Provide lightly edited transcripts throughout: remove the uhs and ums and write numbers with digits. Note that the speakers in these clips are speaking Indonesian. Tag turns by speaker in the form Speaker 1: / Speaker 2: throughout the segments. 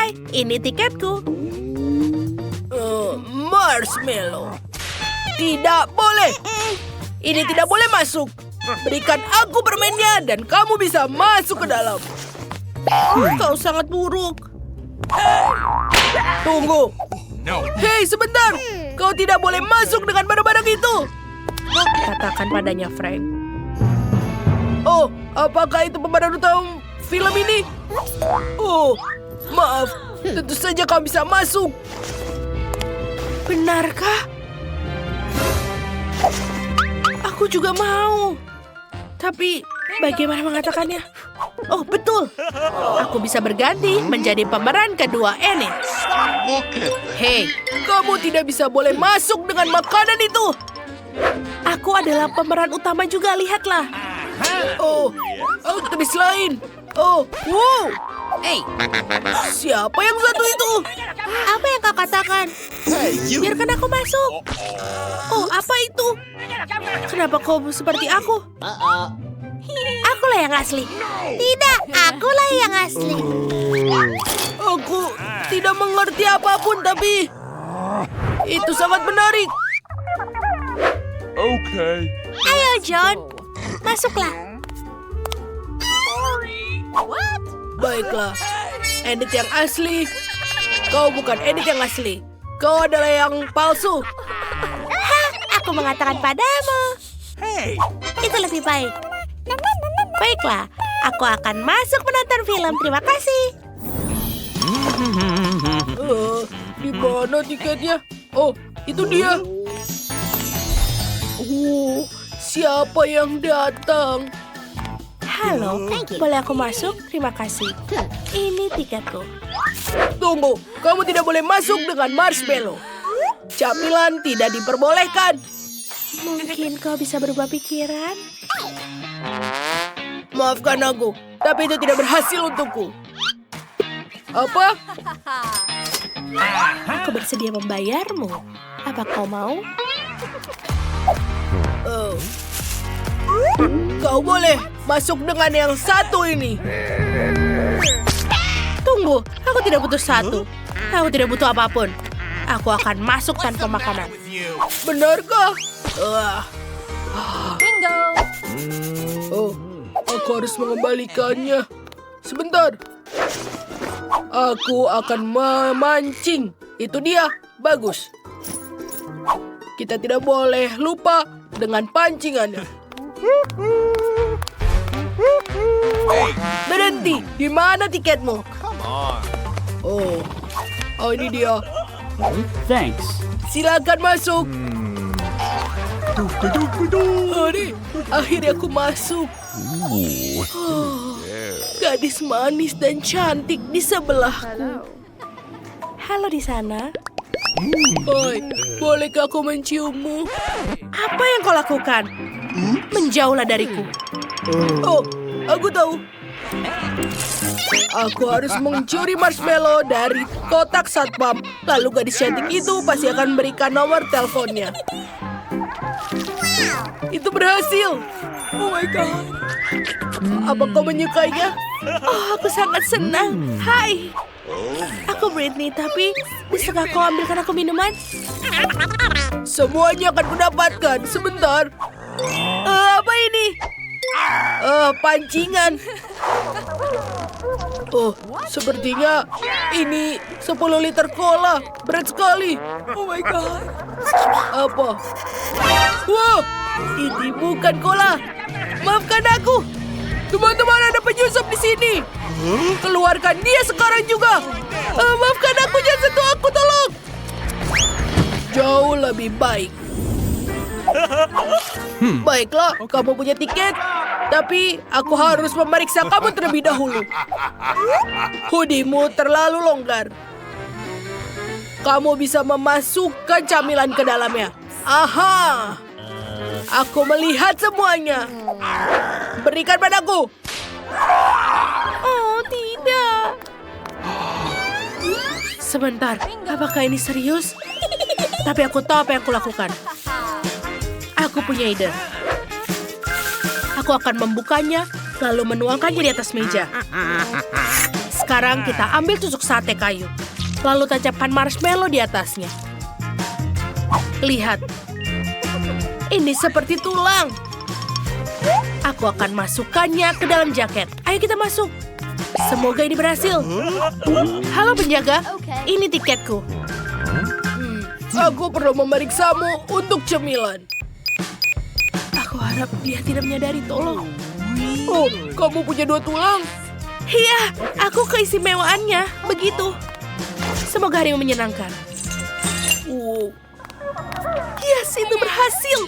Speaker 1: Hai, ini tiketku.
Speaker 2: Marshmallow. Tidak boleh. Ini tidak boleh masuk. Berikan aku permennya dan kamu bisa masuk ke dalam. Kau sangat buruk. Tunggu. Hei, sebentar. Kau tidak boleh masuk dengan barang-barang itu. Katakan padanya, Frank. Oh, apakah itu pemeran utama film ini? Oh, maaf. Tentu saja kau bisa masuk. Benarkah? Aku juga mau. Tapi bagaimana mengatakannya? Oh, betul. Aku bisa berganti menjadi pemeran kedua ini. Hei, kamu tidak bisa boleh masuk dengan makanan itu. Aku adalah pemeran utama juga, lihatlah. Oh, aktris lain. Oh, wow. Hey, siapa yang satu itu? Apa yang kau katakan? Biarkan aku masuk. Oh, apa itu? Kenapa kau seperti aku? Akulah yang asli. Tidak, akulah yang asli. Aku tidak mengerti apapun, tapi itu sangat menarik.
Speaker 3: Okay.
Speaker 1: Ayo, John. Masuklah.
Speaker 2: Baiklah. Edit yang asli. Kau bukan Edit yang asli. Kau adalah yang palsu.
Speaker 1: Aku mengatakan padamu. Itu lebih baik. Baiklah, aku akan masuk menonton film. Terima kasih.
Speaker 2: Di mana tiketnya? Oh, itu dia. Siapa yang datang?
Speaker 1: Halo, boleh aku masuk? Terima kasih. Ini tiketku.
Speaker 2: Tunggu, kamu tidak boleh masuk dengan marshmallow. Camilan tidak diperbolehkan.
Speaker 1: Mungkin kau bisa berubah pikiran?
Speaker 2: Maafkan aku, tapi itu tidak berhasil untukku. Apa?
Speaker 1: Aku bersedia membayarmu. Apa kau mau?
Speaker 2: Oh. Kau boleh masuk dengan yang satu ini.
Speaker 1: Tunggu, aku tidak butuh satu. Aku tidak butuh apapun. Aku akan masuk tanpa makanan.
Speaker 2: Benarkah?
Speaker 1: Bingo.
Speaker 2: Oh, aku harus mengembalikannya. Sebentar. Aku akan memancing. Itu dia. Bagus. Kita tidak boleh lupa dengan pancingannya. Berhenti. Di mana tiketmu? Oh, ini dia.
Speaker 3: Thanks.
Speaker 2: Silakan masuk. Akhirnya aku masuk. Gadis manis dan cantik di sebelahku.
Speaker 1: Halo di sana.
Speaker 2: Hai, bolehkah aku menciummu?
Speaker 1: Apa yang kau lakukan? Menjauhlah dariku.
Speaker 2: Oh, aku tahu. Aku harus mencuri marshmallow dari kotak satpam. Lalu gadis cantik itu pasti akan memberikan nomor teleponnya. Itu berhasil. Oh my God. Apa kau menyukainya?
Speaker 1: Oh, aku sangat senang. Hai. Aku Britney, tapi bisakah kau ambilkan aku minuman?
Speaker 2: Semuanya akan kudapatkan. Sebentar. Apa ini? Pancingan. Oh, sepertinya ini 10 liter cola. Berat sekali. Oh my God. Apa? Wow, ini bukan cola. Maafkan aku. Teman-teman, ada penyusup di sini. Keluarkan dia sekarang juga. Maafkan aku, jangan sentuh aku, tolong. Jauh lebih baik. Baiklah, kamu punya tiket. Tapi aku harus memeriksa kamu terlebih dahulu. Hoodie-mu terlalu longgar. Kamu bisa memasukkan camilan ke dalamnya. Aha! Aku melihat semuanya. Berikan padaku.
Speaker 1: Oh, tidak. Sebentar, apakah ini serius? Tapi aku tahu apa yang aku lakukan. Aku punya ide. Aku akan membukanya, lalu menuangkannya di atas meja.
Speaker 2: Sekarang kita ambil tusuk sate kayu. Lalu tancapkan marshmallow di atasnya. Lihat. Ini seperti tulang. Aku akan masukkannya ke dalam jaket. Ayo kita masuk. Semoga ini berhasil. Halo penjaga, ini tiketku. Aku perlu memeriksamu untuk cemilan. Aku harap dia tidak menyadari, tolong. Oh, kamu punya 2 tulang? Iya, aku keistimewaannya. Begitu. Semoga harimu menyenangkan. Wow. Yes, itu berhasil.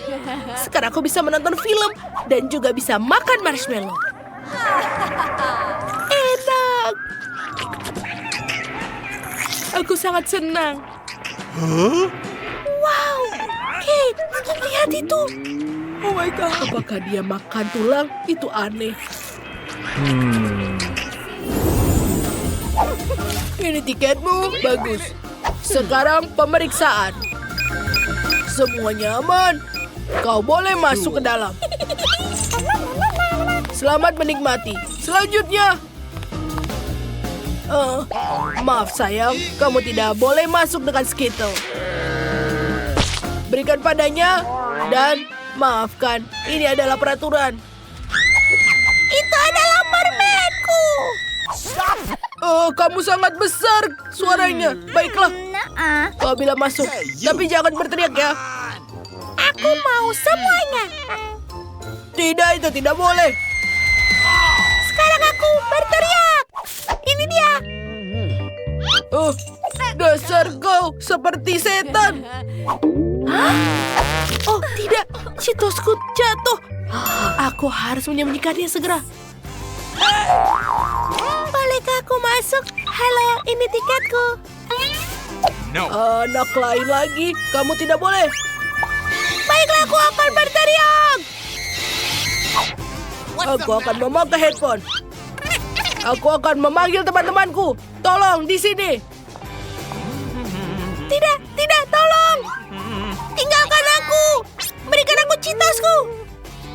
Speaker 2: Sekarang aku bisa menonton film dan juga bisa makan marshmallow. Enak. Aku sangat senang. Wow, Kate, lihat itu. Oh my God, apakah dia makan tulang? Itu aneh. Ini tiketmu, bagus. Sekarang pemeriksaan. Semuanya aman. Kau boleh masuk ke dalam. Selamat menikmati. Selanjutnya. Maaf sayang, kamu tidak boleh masuk dengan Skittle. Berikan padanya dan maafkan, ini adalah peraturan. Itu adalah permenku. Kamu sangat besar suaranya. Baiklah, kau bilang masuk, tapi jangan berteriak ya. Aku mau semuanya. Tidak, itu tidak boleh. Sekarang aku berteriak. Ini dia. Dasar kau seperti setan. Oh tidak, Cheetosku jatuh. Aku harus menyembunyikannya segera. Bolehkah aku masuk? Halo, ini tiketku.
Speaker 4: No.
Speaker 2: Anak lain lagi, kamu tidak boleh. Baiklah, aku akan berteriak. Aku akan memakai headphone. Aku akan memanggil teman-temanku. Tolong, di sini. Tidak, tolong. Tinggalkan aku. Berikan aku Cheetosku.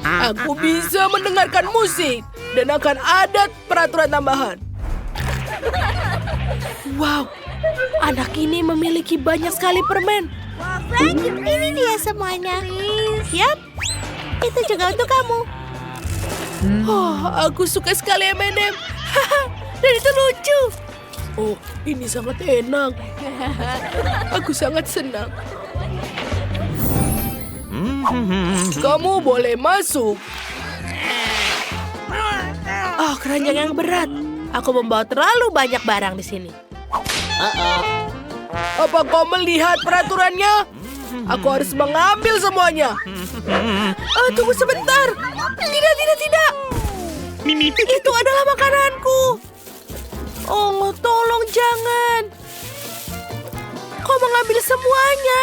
Speaker 2: Aku bisa mendengarkan musik. Dan akan ada peraturan tambahan. Wow, anak ini memiliki banyak sekali permen. Frank, ini dia semuanya. Yap, itu juga untuk kamu. Oh, aku suka sekali M&M. Dan itu lucu. Oh, ini sangat enak. Aku sangat senang. Kamu boleh masuk. Oh, keranjang yang berat. Aku membawa terlalu banyak barang di sini. Apa kau melihat peraturannya? Aku harus mengambil semuanya. Tunggu sebentar. Tidak. Itu adalah makananku. Oh, tolong jangan. Kau mengambil semuanya.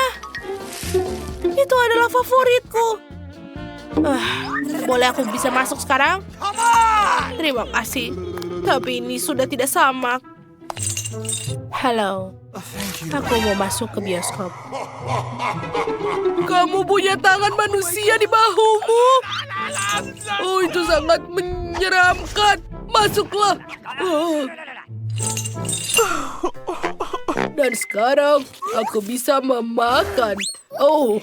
Speaker 2: Itu adalah favoritku. Boleh aku bisa masuk sekarang? Terima kasih. Tapi ini sudah tidak sama. Halo. Aku mau masuk ke bioskop. Kamu punya tangan manusia di bahumu. Oh, itu sangat menyeramkan. Masuklah. Dan sekarang aku bisa memakan. Oh,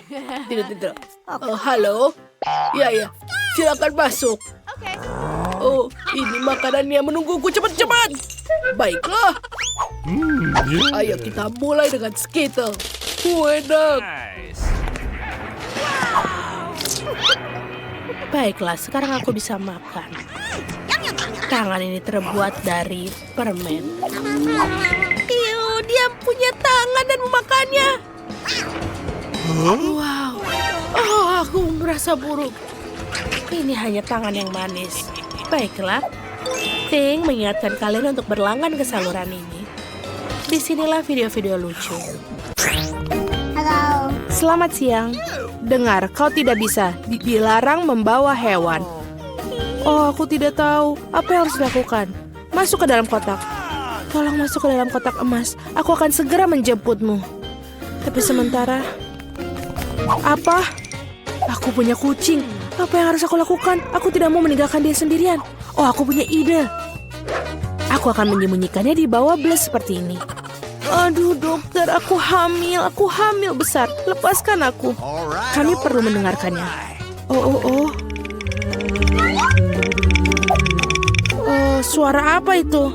Speaker 2: tidak. Halo. Ya. Silakan masuk. Oh, ini makanan yang menungguku. Cepat. Baiklah. Ayo kita mulai dengan Skittle. Enak. Baiklah, sekarang aku bisa makan. Tangan ini terbuat dari permen. Dia punya tangan dan memakannya. Wow. Oh, aku merasa buruk. Ini hanya tangan yang manis. Baiklah. Ting mengingatkan kalian untuk berlangganan ke saluran ini. Disinilah video-video lucu.
Speaker 5: Halo.
Speaker 2: Selamat siang. Dengar, kau tidak bisa dilarang membawa hewan. Oh, aku tidak tahu. Apa yang harus dilakukan? Masuk ke dalam kotak. Tolong masuk ke dalam kotak emas. Aku akan segera menjemputmu. Tapi sementara... Apa? Aku punya kucing. Apa yang harus aku lakukan? Aku tidak mau meninggalkan dia sendirian. Oh, aku punya ide. Aku Aku akan menyembunyikannya di bawah bles seperti ini. Aduh dokter, aku hamil besar. Lepaskan aku. Kami perlu mendengarkannya. Oh, suara apa itu?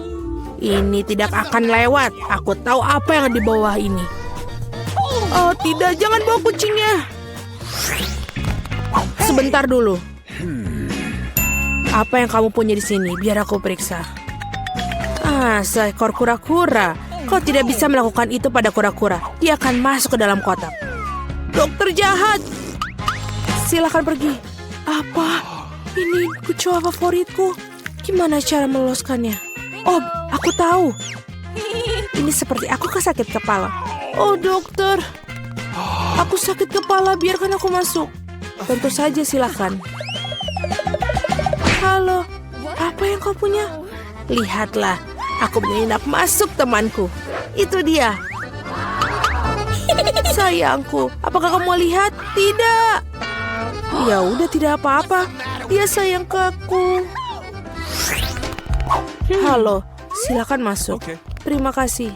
Speaker 2: Ini tidak akan lewat. Aku tahu apa yang di bawah ini. Oh tidak, jangan bawa kucingnya. Sebentar dulu. Apa yang kamu punya di sini? Biar aku periksa. Seekor kura-kura. Kau tidak bisa melakukan itu pada kura-kura. Dia akan masuk ke dalam kotak. Dokter jahat. Silakan pergi. Apa? Ini kecoa favoritku. Gimana cara meloloskannya? Oh, aku tahu. Ini seperti aku sakit kepala. Oh, dokter. Aku sakit kepala, biarkan aku masuk. Tentu saja, silakan. Halo, apa yang kau punya? Lihatlah, aku menyelinap masuk temanku. Itu dia. Sayangku, apakah kamu lihat? Tidak. Ya udah, tidak apa-apa. Dia sayang ke aku. Halo, silakan masuk. Terima kasih.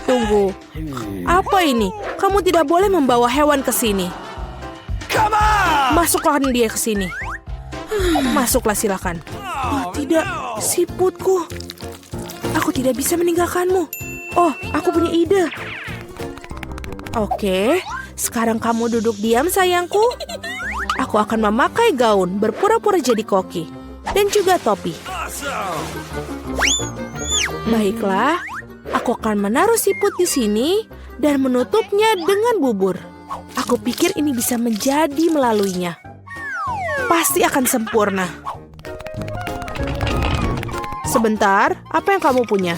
Speaker 2: Tunggu. Apa ini? Kamu tidak boleh membawa hewan ke sini. Masuklah dia ke sini. Masuklah silakan. Oh, tidak, siputku. Aku tidak bisa meninggalkanmu. Oh, aku punya ide. Oke, sekarang kamu duduk diam sayangku. Aku akan memakai gaun berpura-pura jadi koki dan juga topi. Baiklah, aku akan menaruh siput di sini dan menutupnya dengan bubur. Aku pikir ini bisa menjadi melaluinya. Pasti akan sempurna. Sebentar, apa yang kamu punya?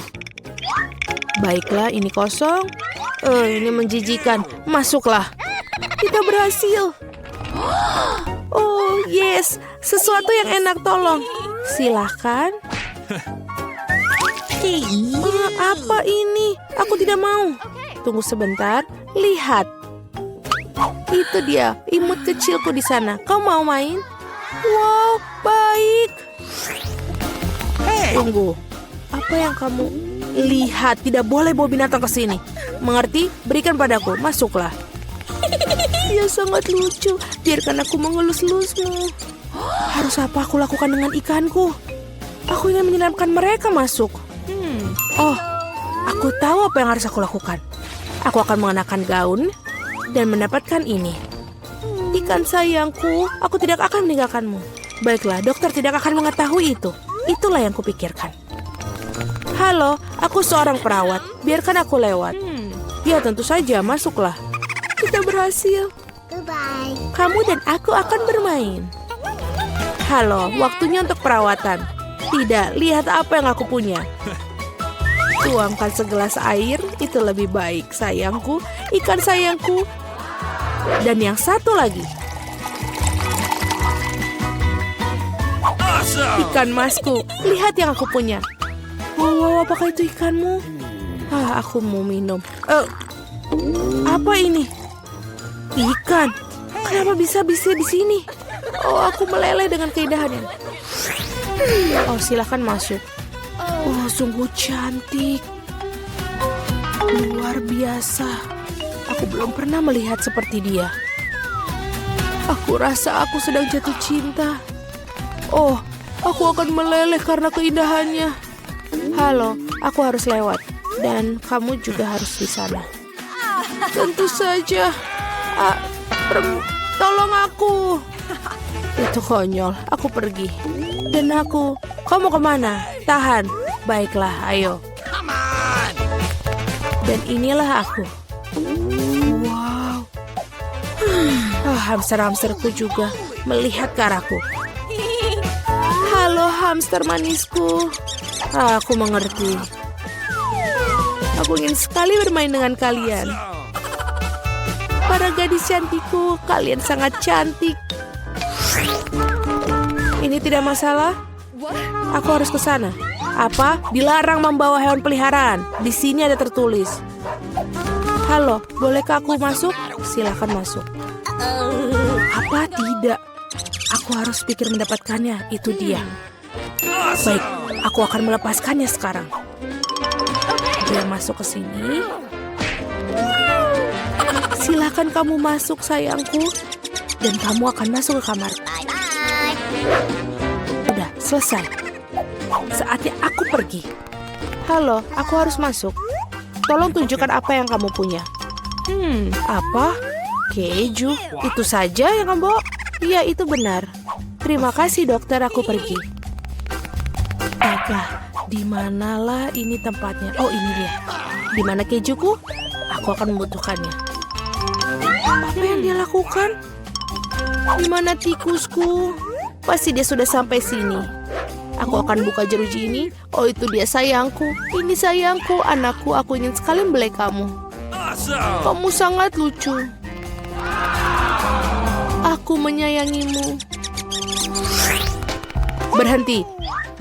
Speaker 2: Baiklah, ini kosong. Ini menjijikan. Masuklah. Kita berhasil. Oh, yes. Sesuatu yang enak, tolong. Silahkan. Apa ini? Aku tidak mau. Tunggu sebentar. Lihat. Itu dia, imut kecilku di sana. Kau mau main? Wow, baik. Tunggu. Apa yang kamu lihat? Tidak boleh bawa binatang ke sini. Mengerti? Berikan padaku. Masuklah. Dia sangat lucu. Biarkan aku mengelus-elusmu. Harus apa aku lakukan dengan ikanku? Aku ingin menyelamkan mereka masuk. Oh, aku tahu apa yang harus aku lakukan. Aku akan mengenakan gaun dan mendapatkan ini. Ikan sayangku, aku tidak akan meninggalkanmu. Baiklah, dokter tidak akan mengetahui itu. Itulah yang kupikirkan. Halo, aku seorang perawat. Biarkan aku lewat. Ya, tentu saja, masuklah. Kita berhasil.
Speaker 5: Goodbye.
Speaker 2: Kamu dan aku akan bermain. Halo, waktunya untuk perawatan. Tidak, lihat apa yang aku punya. Tuangkan segelas air, itu lebih baik, sayangku. Ikan sayangku. Dan yang satu lagi. Ikan masku, lihat yang aku punya. Wow, apakah itu ikanmu? Aku mau minum. Apa ini? Ikan. Kenapa bisa di sini? Oh, aku meleleh dengan keindahannya. Oh, silakan masuk. Oh, sungguh cantik. Luar biasa. Aku belum pernah melihat seperti dia. Aku rasa aku sedang jatuh cinta. Oh, aku akan meleleh karena keindahannya. Halo, aku harus lewat. Dan kamu juga harus di sana. Tentu saja. Tolong aku. Itu konyol. Aku pergi. Dan kamu kemana? Tahan. Baiklah, ayo. Dan inilah aku. Wow. Hamster-hamsterku juga melihat ke arahku. Halo hamster manisku. Aku mengerti. Aku ingin sekali bermain dengan kalian. Para gadis cantikku, kalian sangat cantik. Ini tidak masalah. Aku harus ke sana. Apa? Dilarang membawa hewan peliharaan. Di sini ada tertulis. Halo, bolehkah aku masuk? Silakan masuk. Apa? Tidak. Aku harus pikir mendapatkannya. Itu dia. Baik, Aku akan melepaskannya sekarang. Dia masuk ke sini. Silakan kamu masuk, sayangku. Dan kamu akan masuk ke kamar. Udah, selesai. Saatnya aku pergi. Halo, aku harus masuk. Tolong tunjukkan apa yang kamu punya. Apa? Keju. Itu saja yang kamu bawa? Iya, itu benar. Terima kasih, dokter. Aku pergi. Baiklah, di manalah ini tempatnya? Oh, ini dia. Di mana kejuku? Aku akan membutuhkannya. Apa yang dia lakukan? Di mana tikusku? Pasti dia sudah sampai sini. Aku akan buka jeruji ini. Oh, itu dia sayangku. Ini sayangku, anakku. Aku ingin sekali membelai kamu. Kamu sangat lucu. Aku menyayangimu. Berhenti.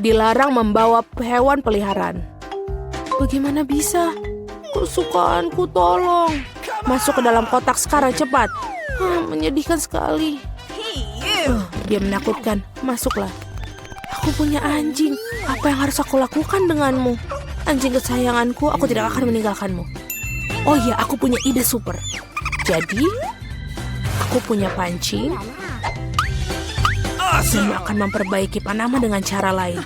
Speaker 2: Dilarang membawa hewan peliharaan. Bagaimana bisa? Kesukaanku, tolong. Masuk ke dalam kotak sekarang, cepat. Menyedihkan sekali. Dia menakutkan. Masuklah. Aku punya anjing. Apa yang harus aku lakukan denganmu? Anjing kesayanganku, aku tidak akan meninggalkanmu. Oh iya, aku punya ide super. Jadi, aku punya pancing. Dan akan memperbaiki Panama dengan cara lain.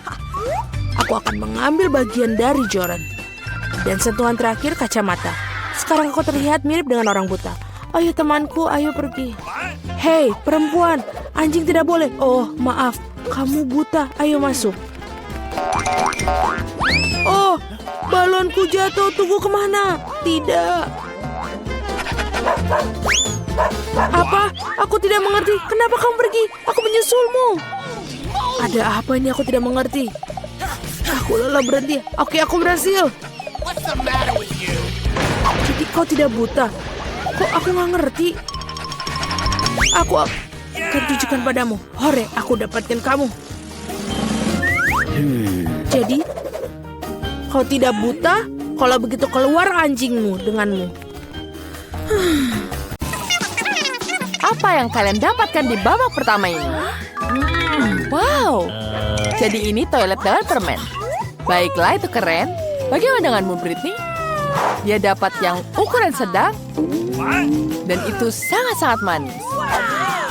Speaker 2: Aku akan mengambil bagian dari joran. Dan sentuhan terakhir kacamata. Sekarang aku terlihat mirip dengan orang buta. Ayo temanku, ayo pergi. Hei, perempuan, anjing tidak boleh. Oh, maaf, kamu buta. Ayo masuk. Oh, balonku jatuh. Tunggu, kemana? Tidak. Apa? Aku tidak mengerti. Kenapa kamu pergi? Aku menyusulmu. Ada apa ini? Aku tidak mengerti. Aku lelah, berhenti. Oke, aku berhasil. Jadi kau tidak buta? Kok aku nggak ngerti? Aku akan tunjukkan padamu. Hore, aku dapatkan kamu. Jadi, kau tidak buta? Kalau begitu keluar anjingmu denganmu.
Speaker 5: Apa yang kalian dapatkan di babak pertama ini? Wow, jadi ini toilet dengan permen. Baiklah, itu keren. Bagaimana denganmu, Britney? Dia dapat yang ukuran sedang. Dan itu sangat-sangat manis.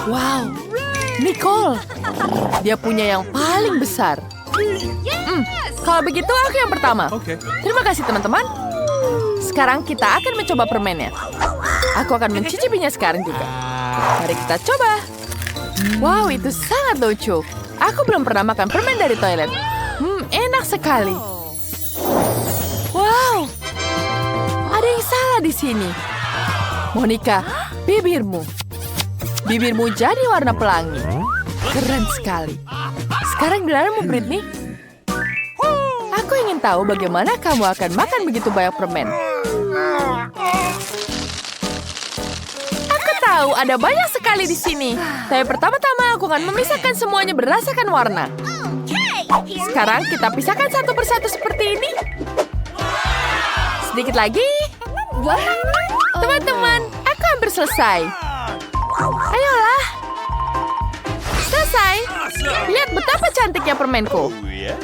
Speaker 5: Wow, Nicole. Dia punya yang paling besar. Kalau begitu, aku yang pertama. Terima kasih, teman-teman. Sekarang kita akan mencoba permennya. Aku akan mencicipinya sekarang juga. Mari kita coba. Wow, itu sangat lucu. Aku belum pernah makan permen dari toilet. Enak sekali. Wow, ada yang salah di sini. Monica, bibirmu. Bibirmu jadi warna pelangi. Keren sekali. Sekarang giliranmu, Britney. Aku ingin tahu bagaimana kamu akan makan begitu banyak permen. Aku tahu ada banyak sekali di sini. Tapi pertama-tama aku akan memisahkan semuanya berdasarkan warna. Sekarang kita pisahkan satu persatu seperti ini. Sedikit lagi. Teman-teman, aku hampir selesai. Ayolah. Selesai. Lihat betapa cantiknya permenku.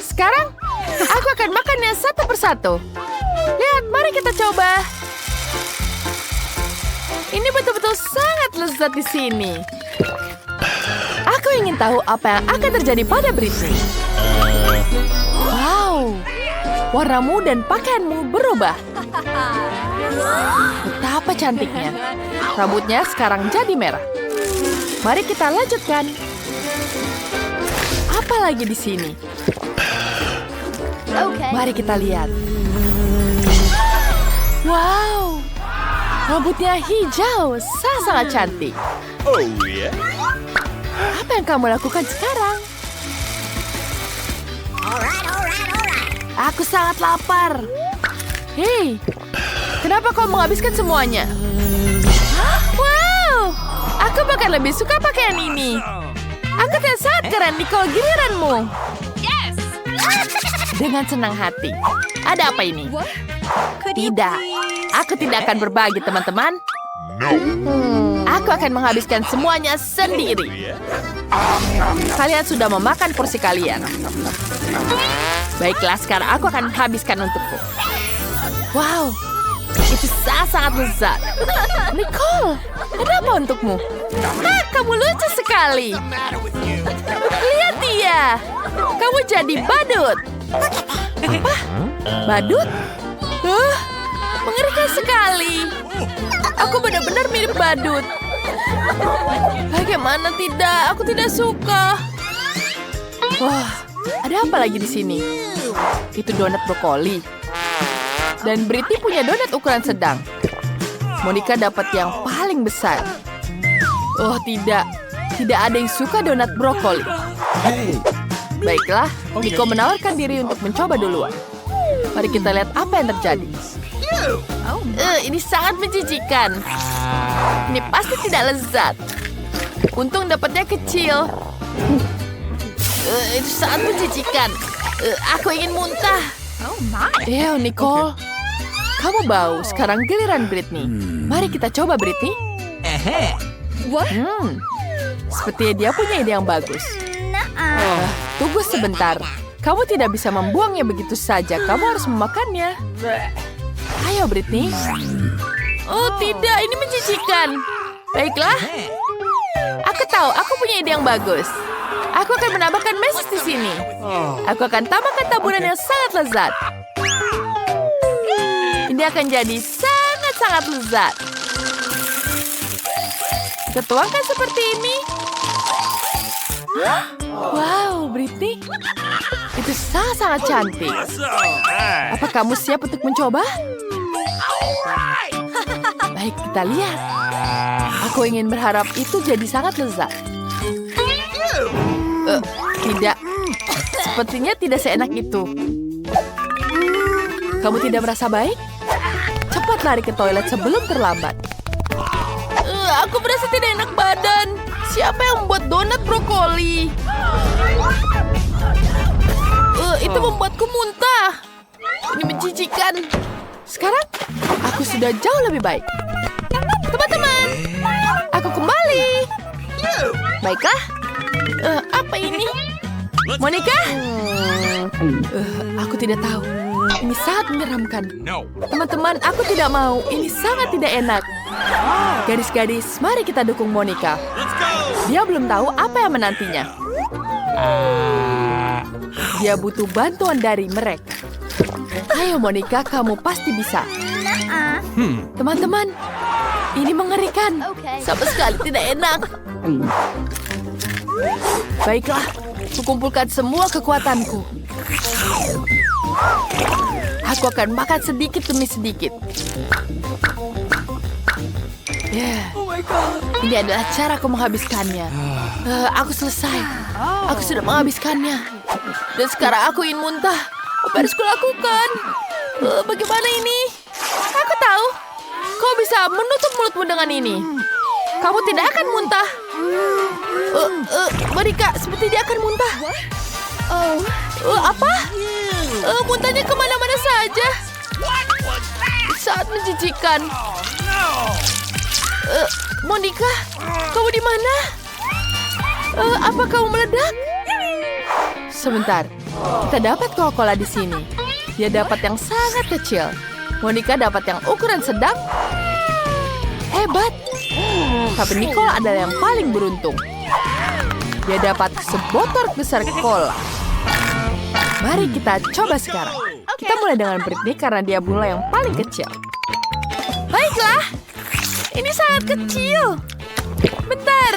Speaker 5: Sekarang, aku akan makannya satu persatu. Lihat, mari kita coba. Ini betul-betul sangat lezat di sini. Aku ingin tahu apa yang akan terjadi pada Britney. Wow, warnamu dan pakaianmu berubah. Betapa cantiknya. Rambutnya sekarang jadi merah. Mari kita lanjutkan. Apa lagi di sini? Mari kita lihat. Wow, rambutnya hijau, sangat cantik.
Speaker 4: Oh, yeah?
Speaker 5: Apa yang kamu lakukan sekarang? Aku sangat lapar. Hei, kenapa kau menghabiskan semuanya? Wow, aku bahkan lebih suka pakaian ini. Aku tidak sangat keren, Nicole, giliranmu. Dengan senang hati. Ada apa ini? Tidak, aku tidak akan berbagi, teman-teman. Aku akan menghabiskan semuanya sendiri. Kalian sudah memakan porsi kalian. Baiklah, sekarang aku akan habiskan untukku. Wow, itu sangat lezat. Nicole, ada apa untukmu? Ah, kamu lucu sekali. Lihat dia, kamu jadi badut. Apa? Badut? Mengerikan sekali. Aku benar-benar mirip badut. Bagaimana tidak? Aku tidak suka. Wah, ada apa lagi di sini? Itu donat brokoli. Dan Britney punya donat ukuran sedang. Monica dapat yang paling besar. Oh tidak, tidak ada yang suka donat brokoli. Baiklah, Nico menawarkan diri untuk mencoba duluan. Mari kita lihat apa yang terjadi. Ini sangat menjijikan. Ini pasti tidak lezat. Untung dapatnya kecil. Itu sangat menjijikan. Aku ingin muntah. Nicole. Kamu bau. Sekarang giliran Britney. Mari kita coba, Britney. Sepertinya dia punya ide yang bagus. Tunggu sebentar. Kamu tidak bisa membuangnya begitu saja. Kamu harus memakannya. Ayo, Britney. Oh, tidak. Ini menjijikan. Baiklah. Aku tahu. Aku punya ide yang bagus. Aku akan menambahkan meses di sini. Aku akan tambahkan taburan yang sangat lezat. Ini akan jadi sangat lezat. Kita tuangkan seperti ini. Wow, Britney. Itu sangat cantik. Apa kamu siap untuk mencoba? Baik, kita lihat. Aku ingin berharap itu jadi sangat lezat. Tidak. Sepertinya tidak seenak itu. Kamu tidak merasa baik? Cepat lari ke toilet sebelum terlambat. Aku merasa tidak enak badan. Siapa yang membuat donat brokoli? Itu membuatku muntah. Ini menjijikan. Sekarang, aku sudah jauh lebih baik. Teman-teman, aku kembali. Baiklah. Apa ini? Monica? Aku tidak tahu. Ini sangat menyeramkan. Teman-teman, aku tidak mau. Ini sangat tidak enak. Gadis-gadis, mari kita dukung Monica. Dia belum tahu apa yang menantinya. Dia butuh bantuan dari mereka. Ayo Monica, kamu pasti bisa. Teman-teman, ini mengerikan. Sama sekali tidak enak. Baiklah, kukumpulkan semua kekuatanku. Aku akan makan sedikit demi sedikit. Ini adalah cara aku menghabiskannya. Aku selesai. Aku sudah menghabiskannya. Dan sekarang aku ingin muntah. Apa harus kulakukan? Bagaimana ini? Aku tahu. Kau bisa menutup mulutmu dengan ini. Kamu tidak akan muntah. Monica, seperti dia akan muntah. Apa? Muntahnya kemana-mana saja. Sangat menjijikan. Monica, kamu di mana? Apa kamu meledak? Sebentar, kita dapat Coca-Cola di sini. Dia dapat yang sangat kecil. Monica dapat yang ukuran sedang. Hebat. Tapi Nicole adalah yang paling beruntung. Dia dapat sebotol besar cola. Mari kita coba sekarang. Kita mulai dengan Britney karena dia mulai yang paling kecil. Baiklah. Ini sangat kecil. Bentar.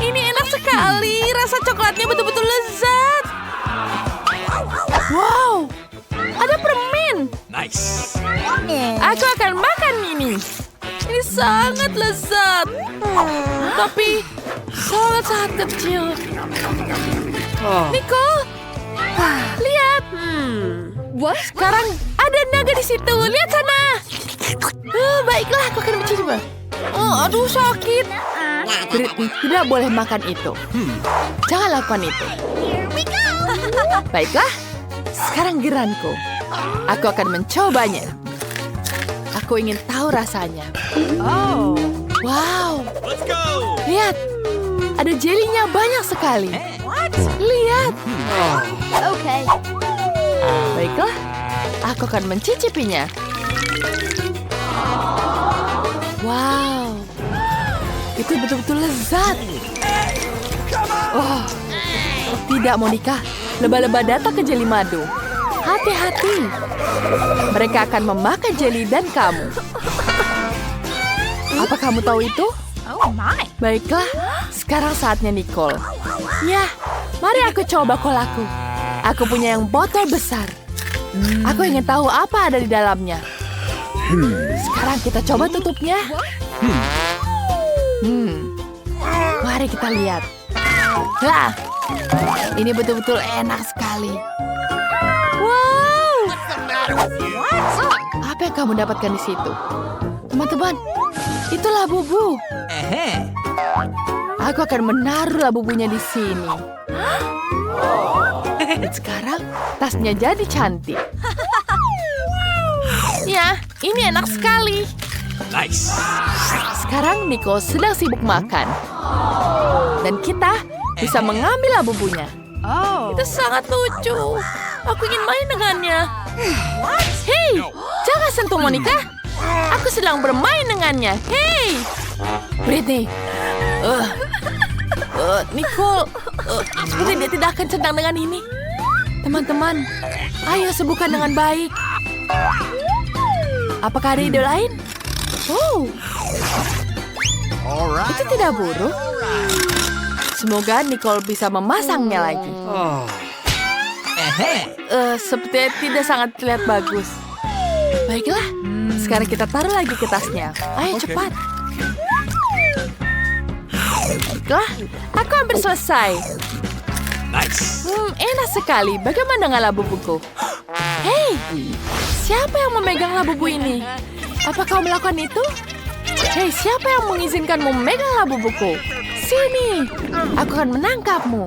Speaker 5: Ini enak sekali. Rasa coklatnya betul-betul lezat. Wow. Ada permen.
Speaker 4: Nice.
Speaker 5: Aku akan makan ini. Ini sangat lezat. Tapi sangat kecil. Nicole. Lihat. Sekarang ada naga di situ. Lihat sana. Baiklah, aku akan mencoba. Aduh, sakit. Britney tidak boleh makan itu. Jangan lakukan itu. Baiklah, sekarang giliranku. Aku akan mencobanya. Aku ingin tahu rasanya. Wow. Lihat, ada jelinya banyak sekali. Lihat. Baiklah, aku akan mencicipinya. Wow, itu betul-betul lezat. Oh, tidak Monica, lebah-lebah datang ke jeli madu. Hati-hati, mereka akan memakan jeli dan kamu. Apa kamu tahu itu? Baiklah, sekarang saatnya Nicole. Ya, mari aku coba kolaku. Aku punya yang botol besar. Aku ingin tahu apa ada di dalamnya. Sekarang kita coba tutupnya. Mari kita lihat. Lah, ini betul-betul enak sekali. Wow! Apa yang kamu dapatkan di situ? Teman-teman, itulah bubu. Aku akan menaruh labubunya di sini. Dan sekarang tasnya jadi cantik. Ya, ini enak sekali.
Speaker 4: Nice.
Speaker 5: Sekarang Nico sedang sibuk makan. Dan kita bisa mengambil labubunya. Itu sangat lucu. Aku ingin main dengannya. Hei, jangan sentuh Monica. Aku sedang bermain dengannya. Hei, Britney. Nicole, seperti dia tidak akan senang dengan ini. Teman-teman, ayo sebutkan dengan baik. Apakah ada ide lain? Oh, itu tidak buruk. Semoga Nicole bisa memasangnya lagi. Sepertinya tidak sangat terlihat bagus. Baiklah, sekarang kita taruh lagi ke tasnya. Ayo cepat. Baiklah, aku hampir selesai.
Speaker 4: Nice.
Speaker 5: Enak sekali. Bagaimana dengan labubuku? Hei, siapa yang memegang labubu ini? Apa kau melakukan itu? Hei, siapa yang mengizinkanmu memegang labubuku? Sini, aku akan menangkapmu.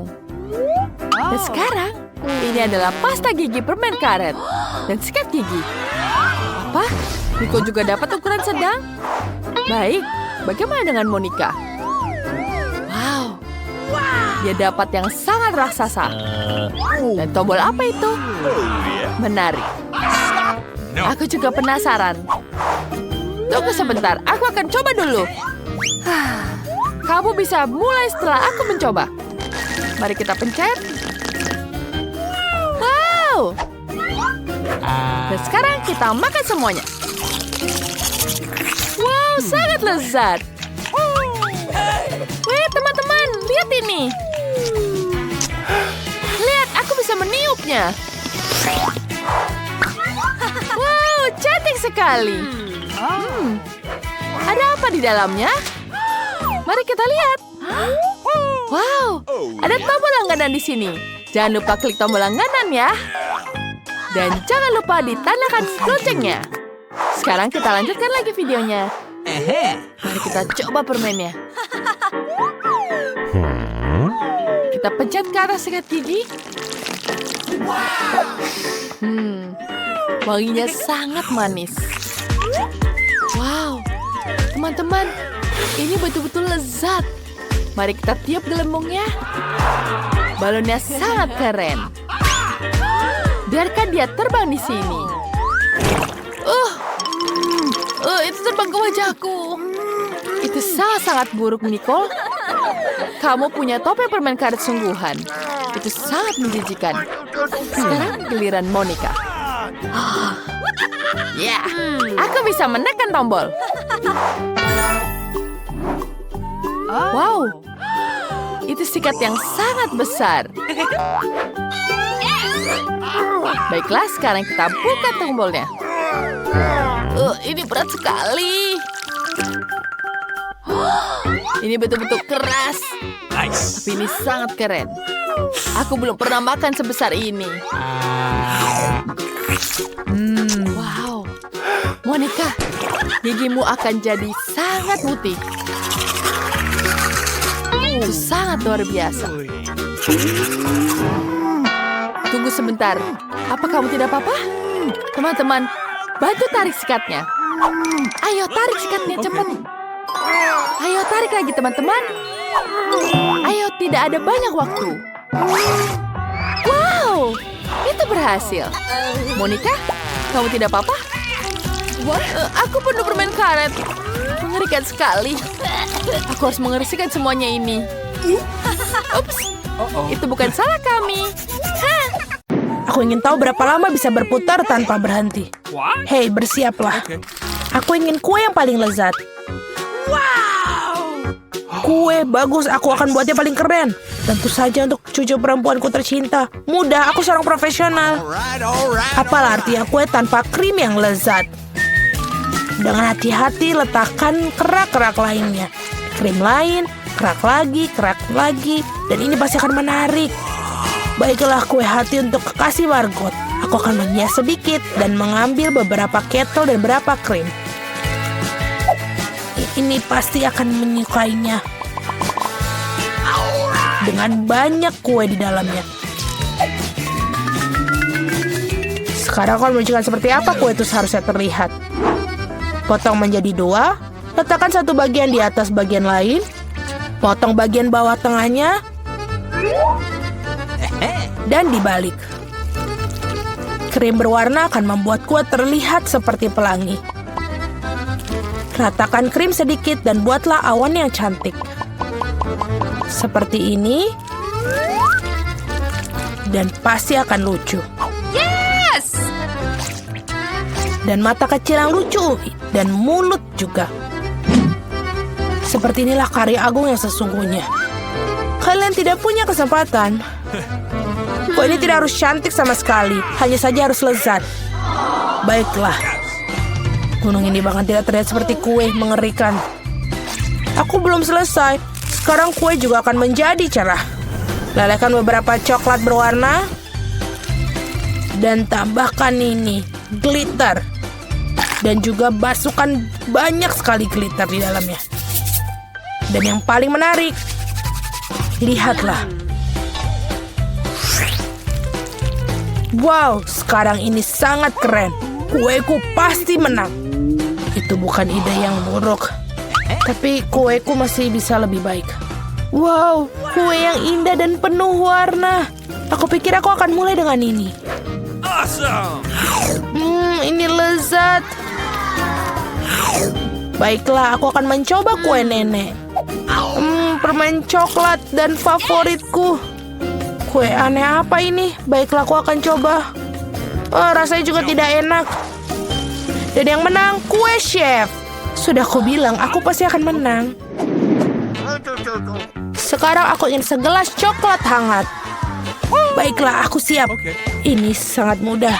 Speaker 5: Dan sekarang, ini adalah pasta gigi permen karet dan sikat gigi. Apa? Nico juga dapat ukuran sedang? Baik, bagaimana dengan Monica? Wow, dia dapat yang sangat raksasa. Dan tombol apa itu? Menarik. Aku juga penasaran. Tunggu sebentar, aku akan coba dulu. Kamu bisa mulai setelah aku mencoba. Mari kita pencet. Wow. Dan sekarang kita makan semuanya. Wow, sangat lezat. Wih, teman-teman, lihat ini. Lihat, aku bisa meniupnya. Wow, cantik sekali. Ada apa di dalamnya? Mari kita lihat. Wow, ada tombol langganan di sini. Jangan lupa klik tombol langganan ya. Dan jangan lupa ditandai loncengnya. Sekarang kita lanjutkan lagi videonya. Mari kita coba permennya. Kita pencet ke arah sikat gigi. Wanginya sangat manis. Wow, teman-teman, ini betul-betul lezat. Mari kita tiup gelembungnya. Balonnya sangat keren. Biarkan dia terbang di sini. Itu terbang ke wajahku. Itu sangat-sangat buruk, Nicole. Kamu punya topeng permen karet sungguhan. Itu sangat menjijikan. Sekarang giliran Monica. Ya, aku bisa menekan tombol. Wow, itu sikat yang sangat besar. Baiklah, sekarang kita buka tombolnya. Ini berat sekali. Ini betul-betul keras.
Speaker 4: Nice.
Speaker 5: Tapi ini sangat keren. Aku belum pernah makan sebesar ini. Wow, Monica, gigimu akan jadi sangat putih. Itu sangat luar biasa. Tunggu sebentar. Apa kamu tidak apa-apa? Teman-teman, bantu tarik sikatnya. Ayo tarik sikatnya cepat. Ayo tarik lagi teman-teman. Ayo, tidak ada banyak waktu. Wow, Itu berhasil. Monica, kamu tidak apa-apa? Aku penuh permen karet. Mengerikan sekali. Aku harus mengersihkan semuanya ini. Ups, itu bukan salah kami.
Speaker 2: Aku ingin tahu berapa lama bisa berputar tanpa berhenti.
Speaker 4: What?
Speaker 2: Hei, bersiaplah. Aku ingin kue yang paling lezat. Kue bagus, aku akan buatnya paling keren. Tentu saja untuk cucu perempuanku tercinta. Mudah, aku seorang profesional. Apalah artinya kue tanpa krim yang lezat? Dengan hati-hati letakkan kerak-kerak lainnya. Krim lain, kerak lagi, dan ini pasti akan menarik. Baiklah kue hati untuk kekasih Margot. Aku akan menghias sedikit dan mengambil beberapa ketel dan beberapa krim. Ini pasti akan menyukainya. Dengan banyak kue di dalamnya. Sekarang kalau menunjukkan seperti apa kue itu seharusnya terlihat. Potong menjadi 2, letakkan satu bagian di atas bagian lain, potong bagian bawah tengahnya, dan dibalik. Krim berwarna akan membuat kue terlihat seperti pelangi. Ratakan krim sedikit dan buatlah awan yang cantik. Seperti ini. Dan pasti akan lucu.
Speaker 5: Yes!
Speaker 2: Dan mata kecil yang lucu. Dan mulut juga. Seperti inilah karya agung yang sesungguhnya. Kalian tidak punya kesempatan. Kue ini tidak harus cantik sama sekali. Hanya saja harus lezat. Baiklah. Gunung ini bahkan tidak terlihat seperti kue, mengerikan. Aku belum selesai. Sekarang kue juga akan menjadi cerah. Lelehkan beberapa coklat berwarna. Dan tambahkan ini, glitter. Dan juga basuhkan banyak sekali glitter di dalamnya. Dan yang paling menarik, lihatlah. Wow, sekarang ini sangat keren. Kueku pasti menang. Itu bukan ide yang buruk. Tapi kueku masih bisa lebih baik. Wow, kue yang indah dan penuh warna. Aku pikir aku akan mulai dengan ini.
Speaker 4: Awesome!
Speaker 2: Ini lezat. Baiklah, aku akan mencoba kue nenek. Permen coklat dan favoritku. Kue aneh apa ini? Baiklah, aku akan coba. Rasanya juga tidak enak. Dan yang menang, kue chef. Sudah aku bilang, aku pasti akan menang. Sekarang aku ingin segelas coklat hangat. Baiklah, aku siap. Ini sangat mudah.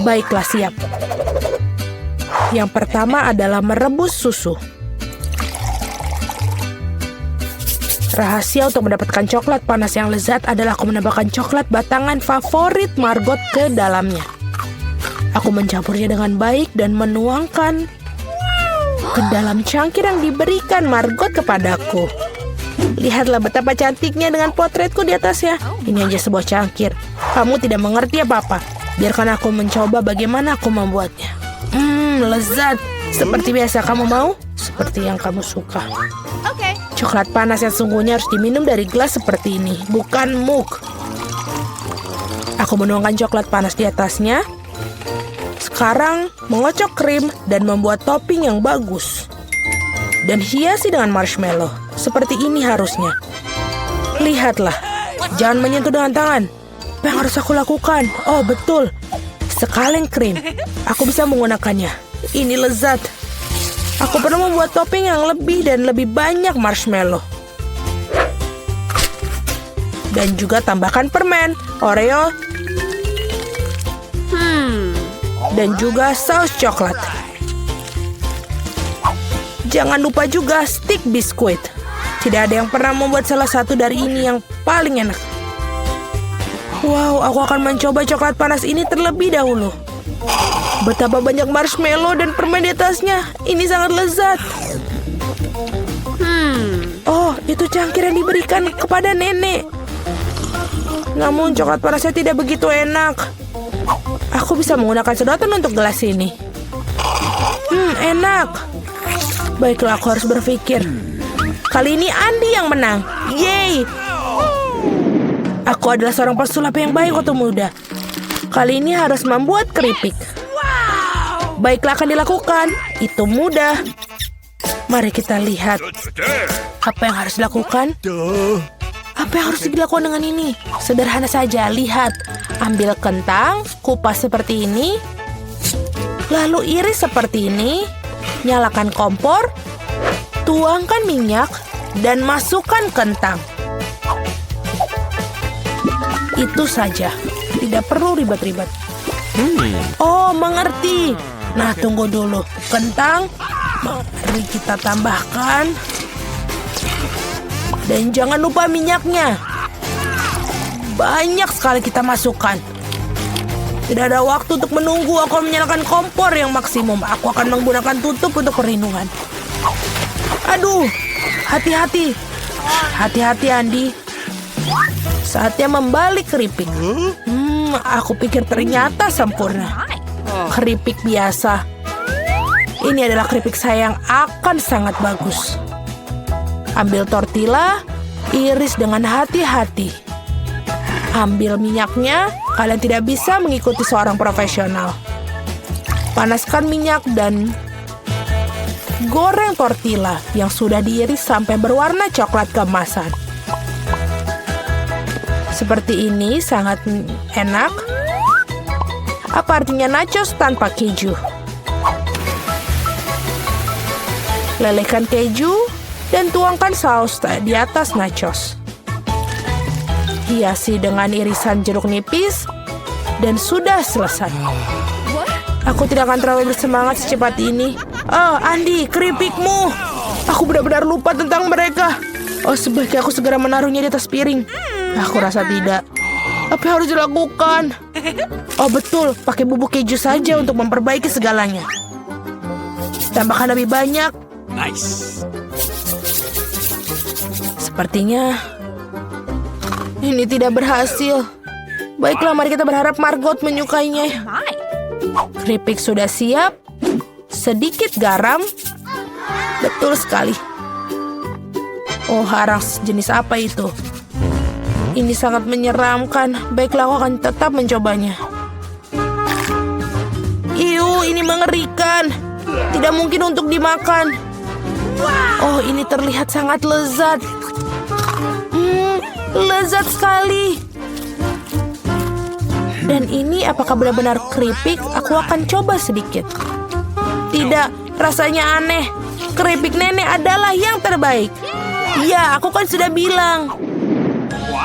Speaker 2: Baiklah, siap. Yang pertama adalah merebus susu. Rahasia untuk mendapatkan coklat panas yang lezat adalah aku menambahkan coklat batangan favorit Margot ke dalamnya. Aku mencampurnya dengan baik dan menuangkan ke dalam cangkir yang diberikan Margot kepadaku. Lihatlah betapa cantiknya dengan potretku di atasnya. Ini hanya sebuah cangkir. Kamu tidak mengerti apa-apa. Biarkan aku mencoba bagaimana aku membuatnya. Lezat. Seperti biasa, kamu mau? Seperti yang kamu suka.
Speaker 5: Oke.
Speaker 2: Coklat panas yang sungguhnya harus diminum dari gelas seperti ini, bukan mug. Aku menuangkan coklat panas di atasnya. Sekarang mengocok krim dan membuat topping yang bagus. Dan hiasi dengan marshmallow. Seperti ini harusnya. Lihatlah. Jangan menyentuh dengan tangan. Apa yang harus aku lakukan? Oh, betul. Sekaleng krim. Aku bisa menggunakannya. Ini lezat. Aku perlu membuat topping yang lebih dan lebih banyak marshmallow. Dan juga tambahkan permen, Oreo, dan juga saus coklat. Jangan lupa juga stick biskuit. Tidak ada yang pernah membuat salah satu dari ini yang paling enak. Wow, aku akan mencoba coklat panas ini terlebih dahulu. Betapa banyak marshmallow dan permen di atasnya. Ini sangat lezat. Oh, itu cangkir yang diberikan kepada nenek. Namun coklat panasnya tidak begitu enak. Aku bisa menggunakan sedotan untuk gelas ini. Enak. Baiklah, aku harus berpikir. Kali ini Andi yang menang. Yeay. Aku adalah seorang pesulap yang baik waktu muda. Kali ini harus membuat keripik. Baiklah, akan dilakukan. Itu mudah. Mari kita lihat. Apa yang harus dilakukan? Apa yang harus dilakukan dengan ini? Sederhana saja, lihat. Ambil kentang, kupas seperti ini. Lalu iris seperti ini. Nyalakan kompor. Tuangkan minyak. Dan masukkan kentang. Itu saja. Tidak perlu ribet-ribet. Oh, mengerti. Nah, tunggu dulu. Kentang. Mari kita tambahkan. Dan jangan lupa minyaknya. Banyak sekali kita masukkan. Tidak ada waktu untuk menunggu. Aku akan menyalakan kompor yang maksimum. Aku akan menggunakan tutup untuk perlindungan. Aduh, hati-hati. Hati-hati, Andi. Saatnya membalik keripik. Aku pikir ternyata sempurna. Keripik biasa. Ini adalah keripik saya yang akan sangat bagus. Ambil tortilla, iris dengan hati-hati. Ambil minyaknya, kalian tidak bisa mengikuti seorang profesional. Panaskan minyak dan goreng tortilla yang sudah diiris sampai berwarna coklat keemasan. Seperti ini sangat enak. Apa artinya nachos tanpa keju? Lelehkan keju dan tuangkan saus di atas nachos. Hiasi dengan irisan jeruk nipis dan sudah selesai. Aku tidak akan terlalu bersemangat secepat ini. Oh, Andi, keripikmu. Aku benar-benar lupa tentang mereka. Oh, sebaiknya aku segera menaruhnya di atas piring. Aku rasa tidak. Apa yang harus dilakukan? Oh, betul. Pakai bubuk keju saja untuk memperbaiki segalanya. Tambahkan lebih banyak.
Speaker 4: Nice.
Speaker 2: Sepertinya ini tidak berhasil. Baiklah, mari kita berharap Margot menyukainya. Keripik sudah siap. Sedikit garam. Betul sekali. Oh, harang jenis apa itu? Ini sangat menyeramkan. Baiklah, aku akan tetap mencobanya. Iu, ini mengerikan. Tidak mungkin untuk dimakan. Oh, ini terlihat sangat lezat. Lezat sekali. Dan ini apakah benar-benar keripik? Aku akan coba sedikit. Tidak, rasanya aneh. Keripik nenek adalah yang terbaik. Ya, aku kan sudah bilang.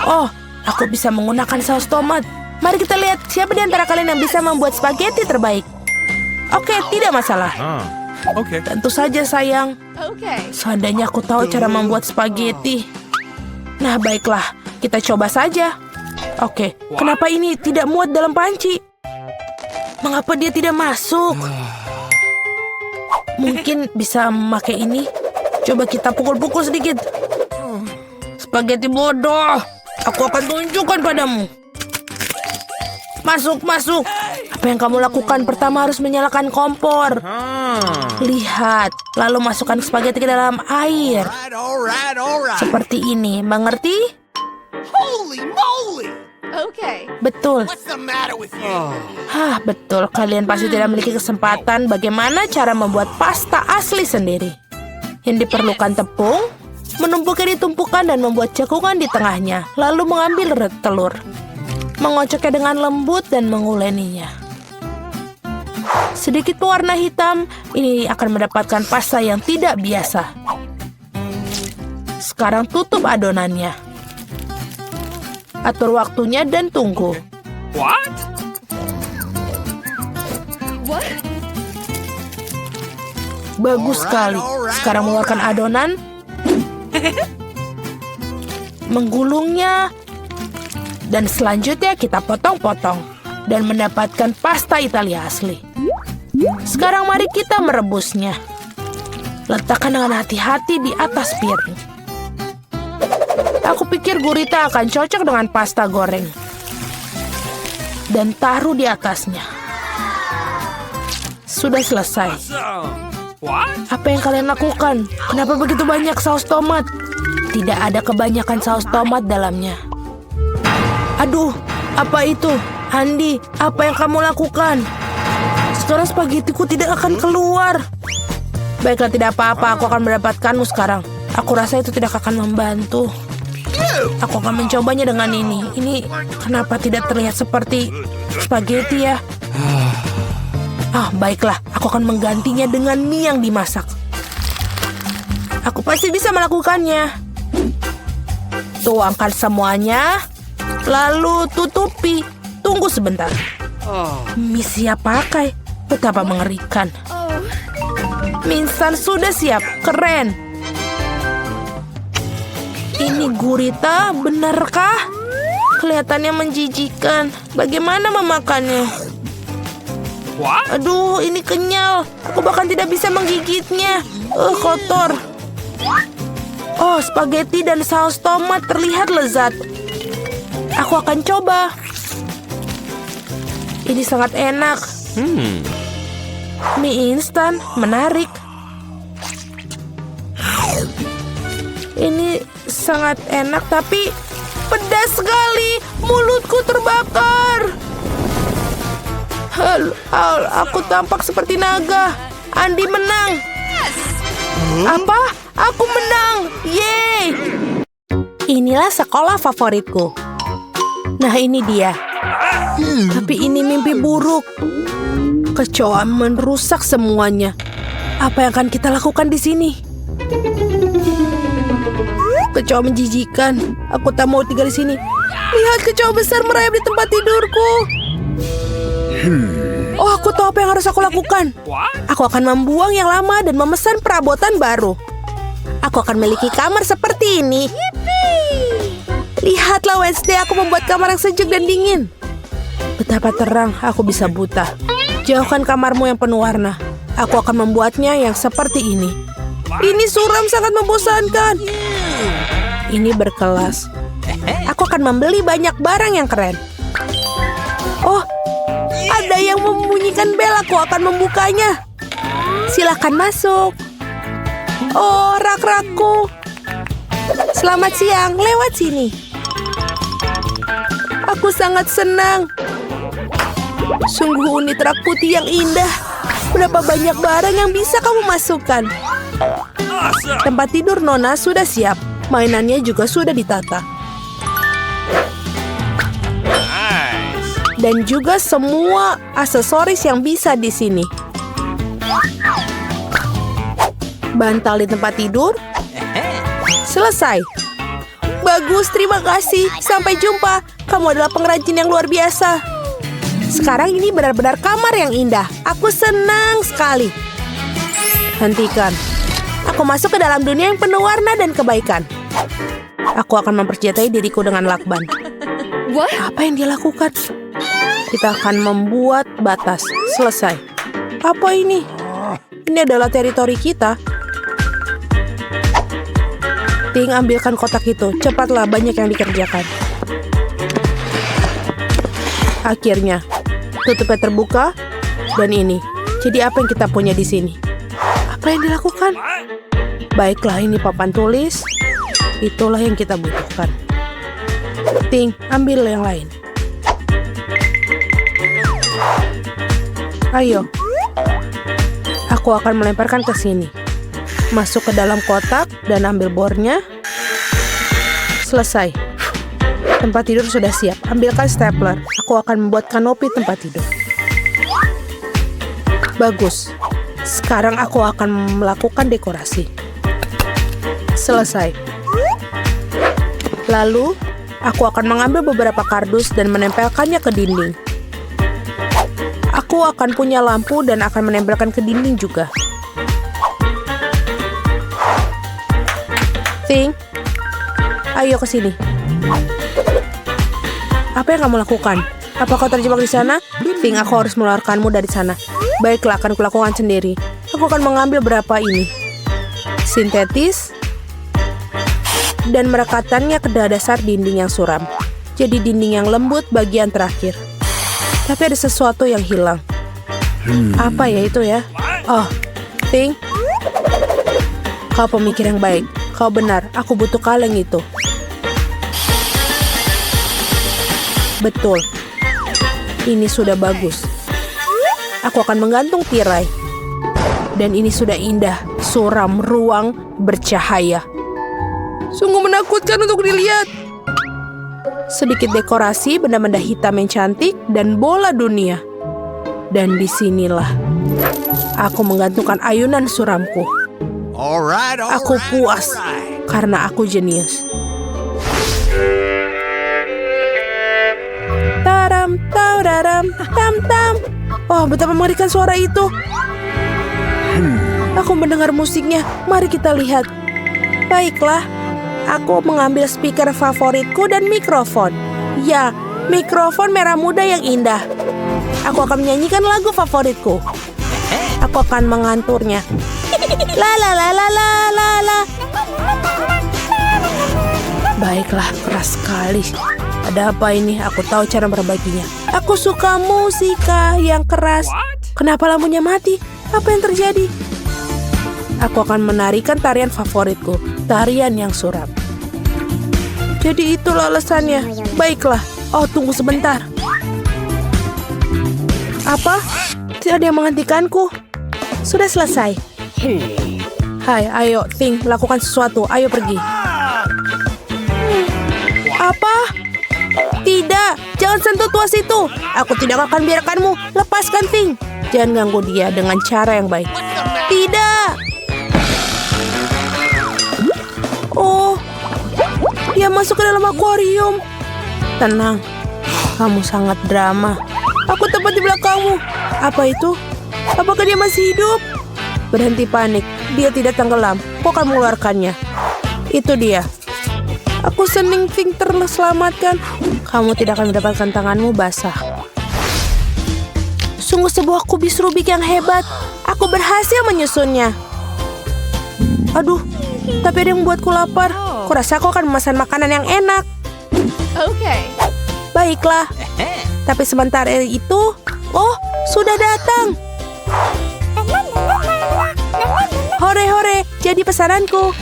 Speaker 2: Oh, aku bisa menggunakan saus tomat. Mari kita lihat siapa di antara kalian yang bisa membuat spaghetti terbaik. Oke, tidak masalah.
Speaker 4: Okay.
Speaker 2: Tentu saja, sayang. Seandainya aku tahu cara membuat spaghetti. Nah, baiklah. Kita coba saja. Oke, kenapa ini tidak muat dalam panci? Mengapa dia tidak masuk? Mungkin bisa memakai ini. Coba kita pukul-pukul sedikit. Spaghetti bodoh. Aku akan tunjukkan padamu. Masuk, masuk. Apa yang kamu lakukan? Pertama harus menyalakan kompor. Lihat, lalu masukkan spaghetti ke dalam air. Seperti ini, mengerti?
Speaker 4: Holy moly!
Speaker 2: Betul. Hah, betul. Kalian pasti tidak memiliki kesempatan bagaimana cara membuat pasta asli sendiri. Yang diperlukan tepung, menumpuknya di tumpukan dan membuat cekungan di tengahnya, lalu mengambil telur, mengocoknya dengan lembut dan menguleninya. Sedikit pewarna hitam, ini akan mendapatkan pasta yang tidak biasa. Sekarang tutup adonannya. Atur waktunya dan tunggu.
Speaker 4: What?
Speaker 2: Bagus sekali. Sekarang mengeluarkan adonan. Menggulungnya. Dan selanjutnya kita potong-potong. Dan mendapatkan pasta Italia asli. Sekarang mari kita merebusnya. Letakkan dengan hati-hati di atas piring. Aku pikir gurita akan cocok dengan pasta goreng. Dan taruh di atasnya. Sudah selesai.
Speaker 4: What?
Speaker 2: Apa yang kalian lakukan? Kenapa begitu banyak saus tomat? Tidak ada kebanyakan saus tomat dalamnya. Aduh, Apa itu? Andy, apa yang kamu lakukan? Sekarang spaghettiku tidak akan keluar. Baiklah, tidak apa-apa. Aku akan mendapatkanmu sekarang. Aku rasa itu tidak akan membantu. Aku akan mencobanya dengan ini. Ini kenapa tidak terlihat seperti spaghetti ya? Baiklah. Aku akan menggantinya dengan mie yang dimasak. Aku pasti bisa melakukannya. Tuangkan semuanya. Lalu tutupi. Tunggu sebentar. Mie siap pakai. Betapa mengerikan. Mie instan sudah siap. Keren. Ini gurita, benarkah? Kelihatannya menjijikan. Bagaimana memakannya?
Speaker 4: What?
Speaker 2: Aduh, ini kenyal. Aku bahkan tidak bisa menggigitnya. Kotor. Oh, spaghetti dan saus tomat terlihat lezat. Aku akan coba. Ini sangat enak. Mie instan, menarik. Ini sangat enak, tapi pedas sekali. Mulutku terbakar. Aku tampak seperti naga. Andy menang. Apa? Aku menang. Yeay. Inilah sekolah favoritku. Nah, ini dia. Tapi ini mimpi buruk. Kecoa merusak semuanya. Apa yang akan kita lakukan di sini? Kecoa menjijikan. Aku tak mau tinggal di sini. Lihat, kecoa besar merayap di tempat tidurku. Oh, aku tahu apa yang harus aku lakukan. Aku akan membuang yang lama dan memesan perabotan baru. Aku akan memiliki kamar seperti ini. Lihatlah, Wednesday, aku membuat kamar yang sejuk dan dingin. Betapa terang aku bisa buta. Jauhkan kamarmu yang penuh warna. Aku akan membuatnya yang seperti ini. Ini suram, sangat membosankan. Ini berkelas. Aku akan membeli banyak barang yang keren. Oh, ada yang membunyikan bel. Aku akan membukanya. Silakan masuk. Oh, rak-rakku. Selamat siang, lewat sini. Aku sangat senang. Sungguh unit rak putih yang indah. Berapa banyak barang yang bisa kamu masukkan. Tempat tidur Nona sudah siap. Mainannya juga sudah ditata. Dan juga semua aksesoris yang bisa di sini. Bantal di tempat tidur. Selesai. Bagus, terima kasih. Sampai jumpa. Kamu adalah pengrajin yang luar biasa. Sekarang ini benar-benar kamar yang indah. Aku senang sekali. Hentikan. Aku masuk ke dalam dunia yang penuh warna dan kebaikan. Aku akan mempersenjatai diriku dengan lakban. Apa yang dia lakukan? Kita akan membuat batas. Selesai. Apa ini? Ini adalah teritori kita. Ting, ambilkan kotak itu. Cepatlah, banyak yang dikerjakan. Akhirnya, tutupnya terbuka. Dan ini. Jadi apa yang kita punya di sini? Apa yang dilakukan? Baiklah, ini papan tulis. Itulah yang kita butuhkan. Ting, ambil yang lain. Ayo. Aku akan melemparkan ke sini. Masuk ke dalam kotak dan ambil bornya. Selesai. Tempat tidur sudah siap. Ambilkan stapler. Aku akan membuat kanopi tempat tidur. Bagus. Sekarang aku akan melakukan dekorasi. Selesai. Lalu, aku akan mengambil beberapa kardus dan menempelkannya ke dinding. Aku akan punya lampu dan akan menempelkan ke dinding juga. Ting, ayo ke sini. Apa yang kamu lakukan? Apa kau terjebak di sana? Ting, aku harus mengeluarkanmu dari sana. Baiklah, akan kulakukan sendiri. Aku akan mengambil berapa ini. Sintetis. Dan merekatkannya ke dasar dinding yang suram. Jadi dinding yang lembut bagian terakhir. Tapi ada sesuatu yang hilang. Apa ya itu ya? Oh, Ting. Kau pemikir yang baik. Kau benar, aku butuh kaleng itu. Betul. Ini sudah bagus. Aku akan menggantung tirai. Dan ini sudah indah, suram ruang bercahaya. Sungguh menakutkan untuk dilihat. Sedikit dekorasi, benda-benda hitam yang cantik, dan bola dunia. Dan disinilah aku menggantungkan ayunan suramku. Aku puas karena aku jenius. Taram, taudaram, tam-tam. Oh, betapa mengerikan suara itu. Aku mendengar musiknya. Mari kita lihat. Baiklah, aku mengambil speaker favoritku dan mikrofon. Ya, mikrofon merah muda yang indah. Aku akan menyanyikan lagu favoritku. Aku akan menganturnya. La la la la la la la. Baiklah, keras sekali. Ada apa ini? Aku tahu cara memperbaikinya. Aku suka musika yang keras. Kenapa lampunya mati? Apa yang terjadi? Aku akan menarikan tarian favoritku. Tarian yang suram. Jadi itulah alasannya. Baiklah. Oh, tunggu sebentar. Apa? Tidak ada yang menghentikanku. Sudah selesai. Hai, ayo, Thing, lakukan sesuatu. Ayo pergi. Apa? Tidak, jangan sentuh tuas itu. Aku tidak akan biarkanmu. Lepaskan, Thing. Jangan ganggu dia dengan cara yang baik. Tidak. Oh, dia masuk ke dalam akuarium. Tenang, kamu sangat drama. Aku tepat di belakangmu. Apa itu? Apakah dia masih hidup? Berhenti panik. Dia tidak tenggelam. Kau akan mengeluarkannya. Itu dia. Aku senang Thing terselamatkan. Kamu tidak akan mendapatkan tanganmu basah. Sungguh sebuah kubis Rubik yang hebat. Aku berhasil menyusunnya. Aduh, tapi ada yang membuatku lapar. Kurasa aku akan memesan makanan yang enak.
Speaker 5: Oke.
Speaker 2: Baiklah. Tapi sebentar itu, oh, sudah datang. Hore-hore, jadi pesananku.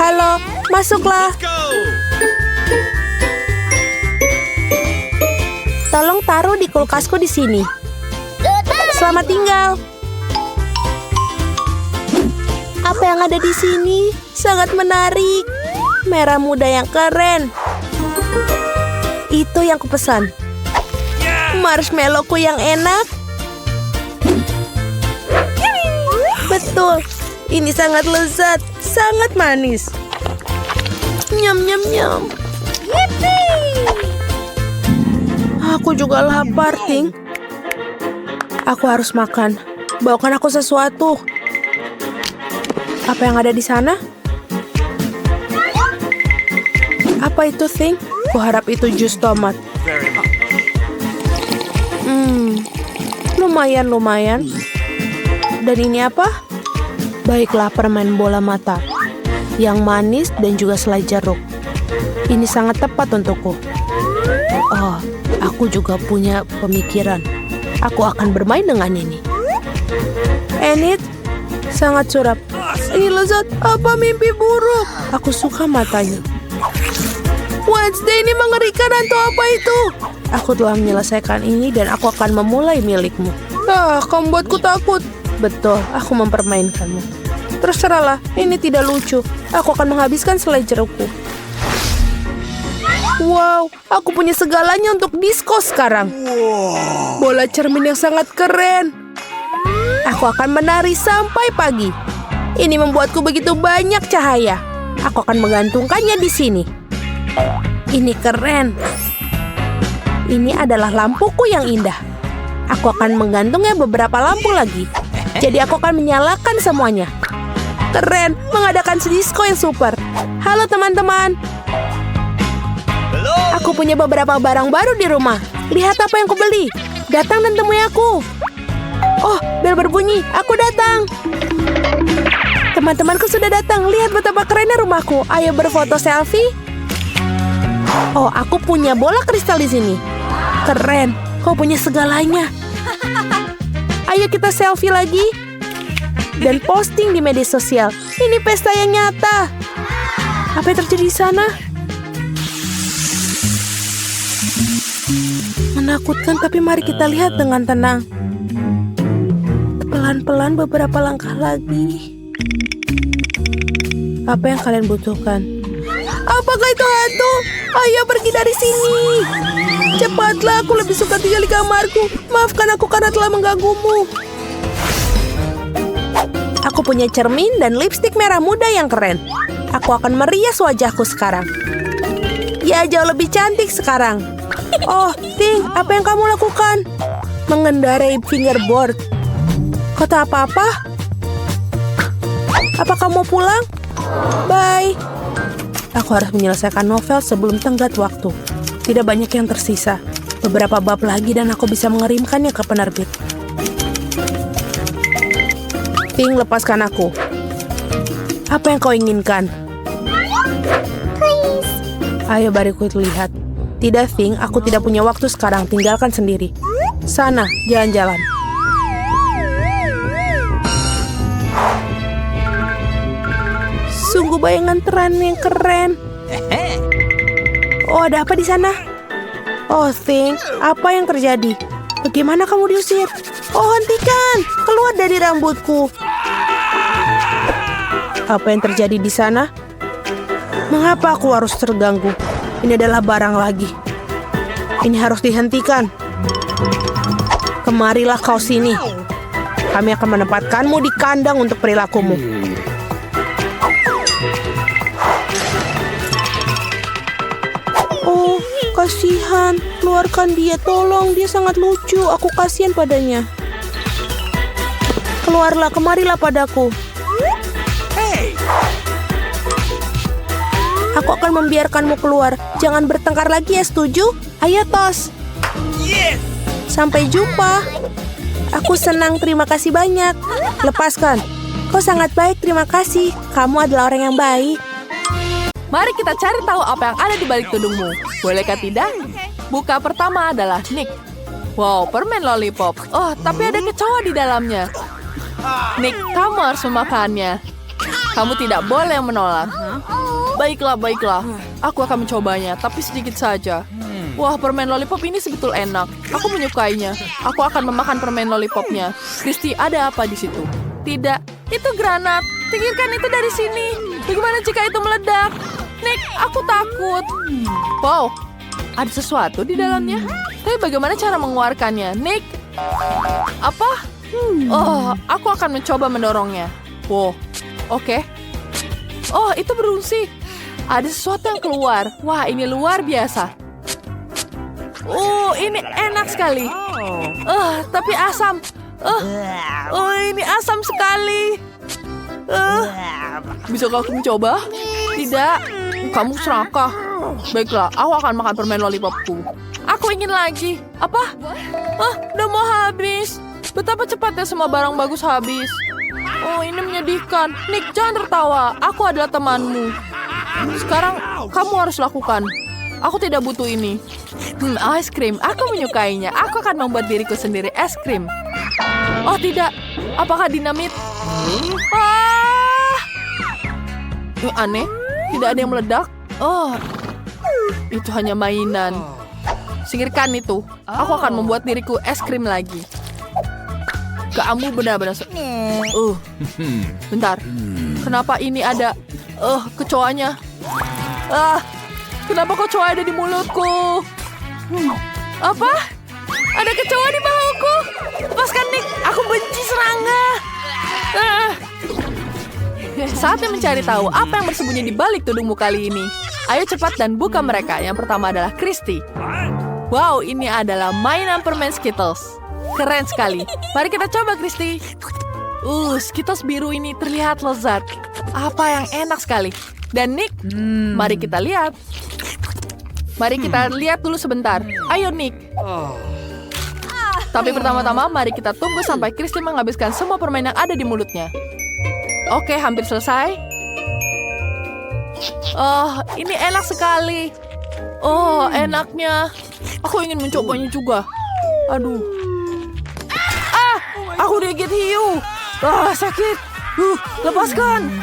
Speaker 2: Halo, masuklah. Tolong taruh di kulkasku di sini. Selamat tinggal. Apa yang ada di sini? Sangat menarik. Merah muda yang keren. Itu yang kupesan. Marshmallowku yang enak. Betul. Ini sangat lezat, sangat manis. Nyam nyam nyam. Aku juga lapar, Thing. Aku harus makan. Bawakan aku sesuatu. Apa yang ada di sana? Apa itu, Thing? Kuharap itu jus tomat. Lumayan. Dan ini apa? Baiklah, permen bola mata. Yang manis dan juga selai jeruk. Ini sangat tepat untukku. Oh, aku juga punya pemikiran. Aku akan bermain dengan ini. Enid, sangat suram. Ini lezat. Apa mimpi buruk? Aku suka matanya. Wednesday, ini mengerikan atau apa itu? Aku telah menyelesaikan ini dan aku akan memulai milikmu. Kamu buatku takut. Betul, aku mempermainkanmu. Terserahlah, ini tidak lucu. Aku akan menghabiskan selai jerukku. Wow, aku punya segalanya untuk disko sekarang. Bola cermin yang sangat keren. Aku akan menari sampai pagi. Ini membuatku begitu banyak cahaya. Aku akan menggantungkannya di sini. Ini keren. Ini adalah lampuku yang indah. Aku akan menggantungnya beberapa lampu lagi. Jadi aku akan menyalakan semuanya. Keren, mengadakan disko yang super. Halo teman-teman. Aku punya beberapa barang baru di rumah. Lihat apa yang kubeli. Datang dan temui aku. Oh, bel berbunyi. Aku datang. Teman-temanku sudah datang. Lihat betapa kerennya rumahku. Ayo berfoto selfie. Oh, aku punya bola kristal di sini. Keren. Kau punya segalanya. Ayo kita selfie lagi. Dan posting di media sosial. Ini pesta yang nyata. Apa yang terjadi di sana? Menakutkan, tapi mari kita lihat dengan tenang. Pelan-pelan beberapa langkah lagi. Apa yang kalian butuhkan? Apakah itu hantu? Ayo pergi dari sini. Cepatlah, aku lebih suka tinggal di kamarku. Maafkan aku karena telah mengganggumu. Aku punya cermin dan lipstik merah muda yang keren. Aku akan merias wajahku sekarang. Ya, jauh lebih cantik sekarang. Oh, Ting, apa yang kamu lakukan? Mengendarai fingerboard. Kau tak apa-apa? Apa kamu pulang? Bye. Aku harus menyelesaikan novel sebelum tenggat waktu. Tidak banyak yang tersisa. Beberapa bab lagi dan aku bisa mengirimkannya ke penerbit. Ting, lepaskan aku. Apa yang kau inginkan? Please. Ayo, bari ku lihat. Tidak, Ting, aku tidak punya waktu sekarang. Tinggalkan sendiri. Sana, jalan-jalan. Sungguh bayangan tren yang keren. Oh, ada apa di sana? Oh, Ting, apa yang terjadi? Bagaimana kamu diusir? Oh, hentikan! Keluar dari rambutku. Apa yang terjadi di sana? Mengapa aku harus terganggu? Ini adalah barang lagi. Ini harus dihentikan. Kemarilah kau sini. Kami akan menempatkanmu di kandang untuk perilakumu. Oh, kasihan. Keluarkan dia, tolong. Dia sangat lucu. Aku kasihan padanya. Keluarlah, kemarilah padaku. Aku akan membiarkanmu keluar. Jangan bertengkar lagi ya, setuju? Ayo, tos. Sampai jumpa. Aku senang, terima kasih banyak. Lepaskan. Kau sangat baik, terima kasih. Kamu adalah orang yang baik.
Speaker 5: Mari kita cari tahu apa yang ada di balik tudungmu. Bolehkah tidak? Buka pertama adalah Nick. Wow, permen lollipop. Oh, tapi ada kecoa di dalamnya. Nick, kamu harus memakannya. Kamu tidak boleh menolak. Baiklah, baiklah. Aku akan mencobanya, tapi sedikit saja. Wah, permen lollipop ini sebetul enak. Aku menyukainya. Aku akan memakan permen lollipopnya. Christy, ada apa di situ? Tidak, itu granat. Singkirkan itu dari sini. Bagaimana jika itu meledak? Nick, aku takut. Wow, ada sesuatu di dalamnya. Tapi bagaimana cara mengeluarkannya? Nick, apa? Oh, aku akan mencoba mendorongnya. Wow, oke. Oh, itu berfungsi. Ada sesuatu yang keluar. Wah, ini luar biasa. Oh, ini enak sekali. Tapi asam. Oh, ini asam sekali. Bisakah aku mencoba? Tidak. Kamu serakah. Baiklah, aku akan makan permen lollipopku. Aku ingin lagi. Apa? Udah mau habis. Betapa cepatnya semua barang bagus habis. Oh, ini menyedihkan. Nick, jangan tertawa. Aku adalah temanmu. Sekarang, kamu harus lakukan. Aku tidak butuh ini. Es krim. Aku menyukainya. Aku akan membuat diriku sendiri es krim. Oh, tidak. Apakah dinamit? Aneh. Tidak ada yang meledak. Oh, itu hanya mainan. Singkirkan itu. Aku akan membuat diriku es krim lagi. Kamu benar-benar... Bentar. Kenapa ini ada... kecoanya? Kenapa kecoa ada di mulutku? Apa? Ada kecoa di bahuku? Lepaskan, Nick. Aku benci serangga. Saatnya mencari tahu apa yang bersembunyi di balik tudungmu kali ini. Ayo cepat dan buka mereka. Yang pertama adalah Christy. Wow, ini adalah mainan permen Skittles. Keren sekali. Mari kita coba, Christy. Skittles biru ini terlihat lezat. Apa yang enak sekali. Dan Nick, mari kita lihat. Mari kita lihat dulu sebentar. Ayo, Nick. Tapi pertama-tama, mari kita tunggu sampai Christy menghabiskan semua permen yang ada di mulutnya. Oke, hampir selesai. Ini enak sekali. Enaknya. Aku ingin mencobanya juga. Aduh. Aku digigit hiu. Sakit. Lepaskan.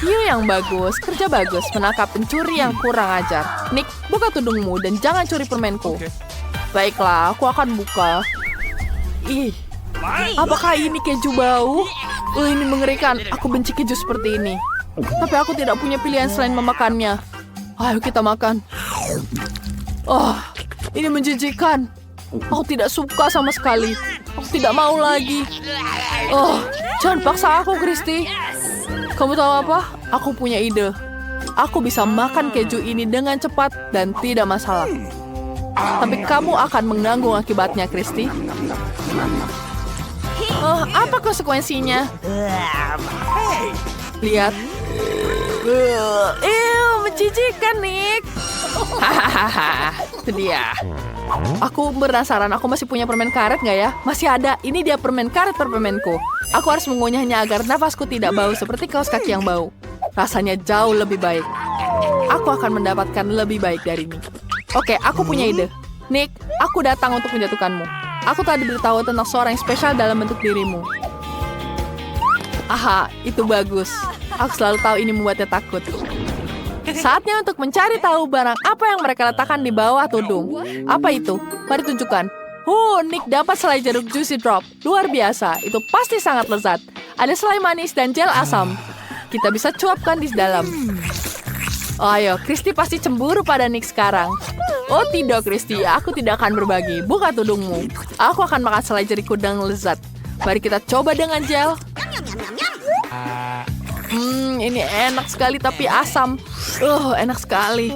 Speaker 5: Hiu yang bagus, kerja bagus, menangkap pencuri yang kurang ajar. Nick, buka tudungmu dan jangan curi permenku. Baiklah, aku akan buka. Ih, apakah ini keju bau? Ini mengerikan, aku benci keju seperti ini. Tapi aku tidak punya pilihan selain memakannya. Ayo kita makan. Oh, ini menjijikan. Aku tidak suka sama sekali. Aku tidak mau lagi. Oh, jangan paksa aku, Christy. Kamu tahu apa? Aku punya ide. Aku bisa makan keju ini dengan cepat dan tidak masalah. Tapi kamu akan menanggung akibatnya, Christy. Oh, apa konsekuensinya? Lihat. Menjijikan, Nick. Hahaha, itu dia. Aku penasaran, aku masih punya permen karet nggak ya? Masih ada. Ini dia permen karet permenku. Aku harus mengunyahnya agar nafasku tidak bau seperti kaos kaki yang bau. Rasanya jauh lebih baik. Aku akan mendapatkan lebih baik dari ini. Oke, aku punya ide. Nick, aku datang untuk menjatuhkanmu. Aku tadi beritahu tentang seorang yang spesial dalam bentuk dirimu. Aha, itu bagus. Aku selalu tahu ini membuatnya takut. Saatnya untuk mencari tahu barang apa yang mereka letakkan di bawah tudung. Apa itu? Mari tunjukkan. Nick dapat selai jeruk juicy drop. Luar biasa, itu pasti sangat lezat. Ada selai manis dan gel asam. Kita bisa cuapkan di dalam. Ayo, Christy pasti cemburu pada Nick sekarang. Oh tidak, Christy, aku tidak akan berbagi. Buka tudungmu. Aku akan makan selai jeruk yang lezat. Mari kita coba dengan gel. Ini enak sekali tapi asam. Enak sekali.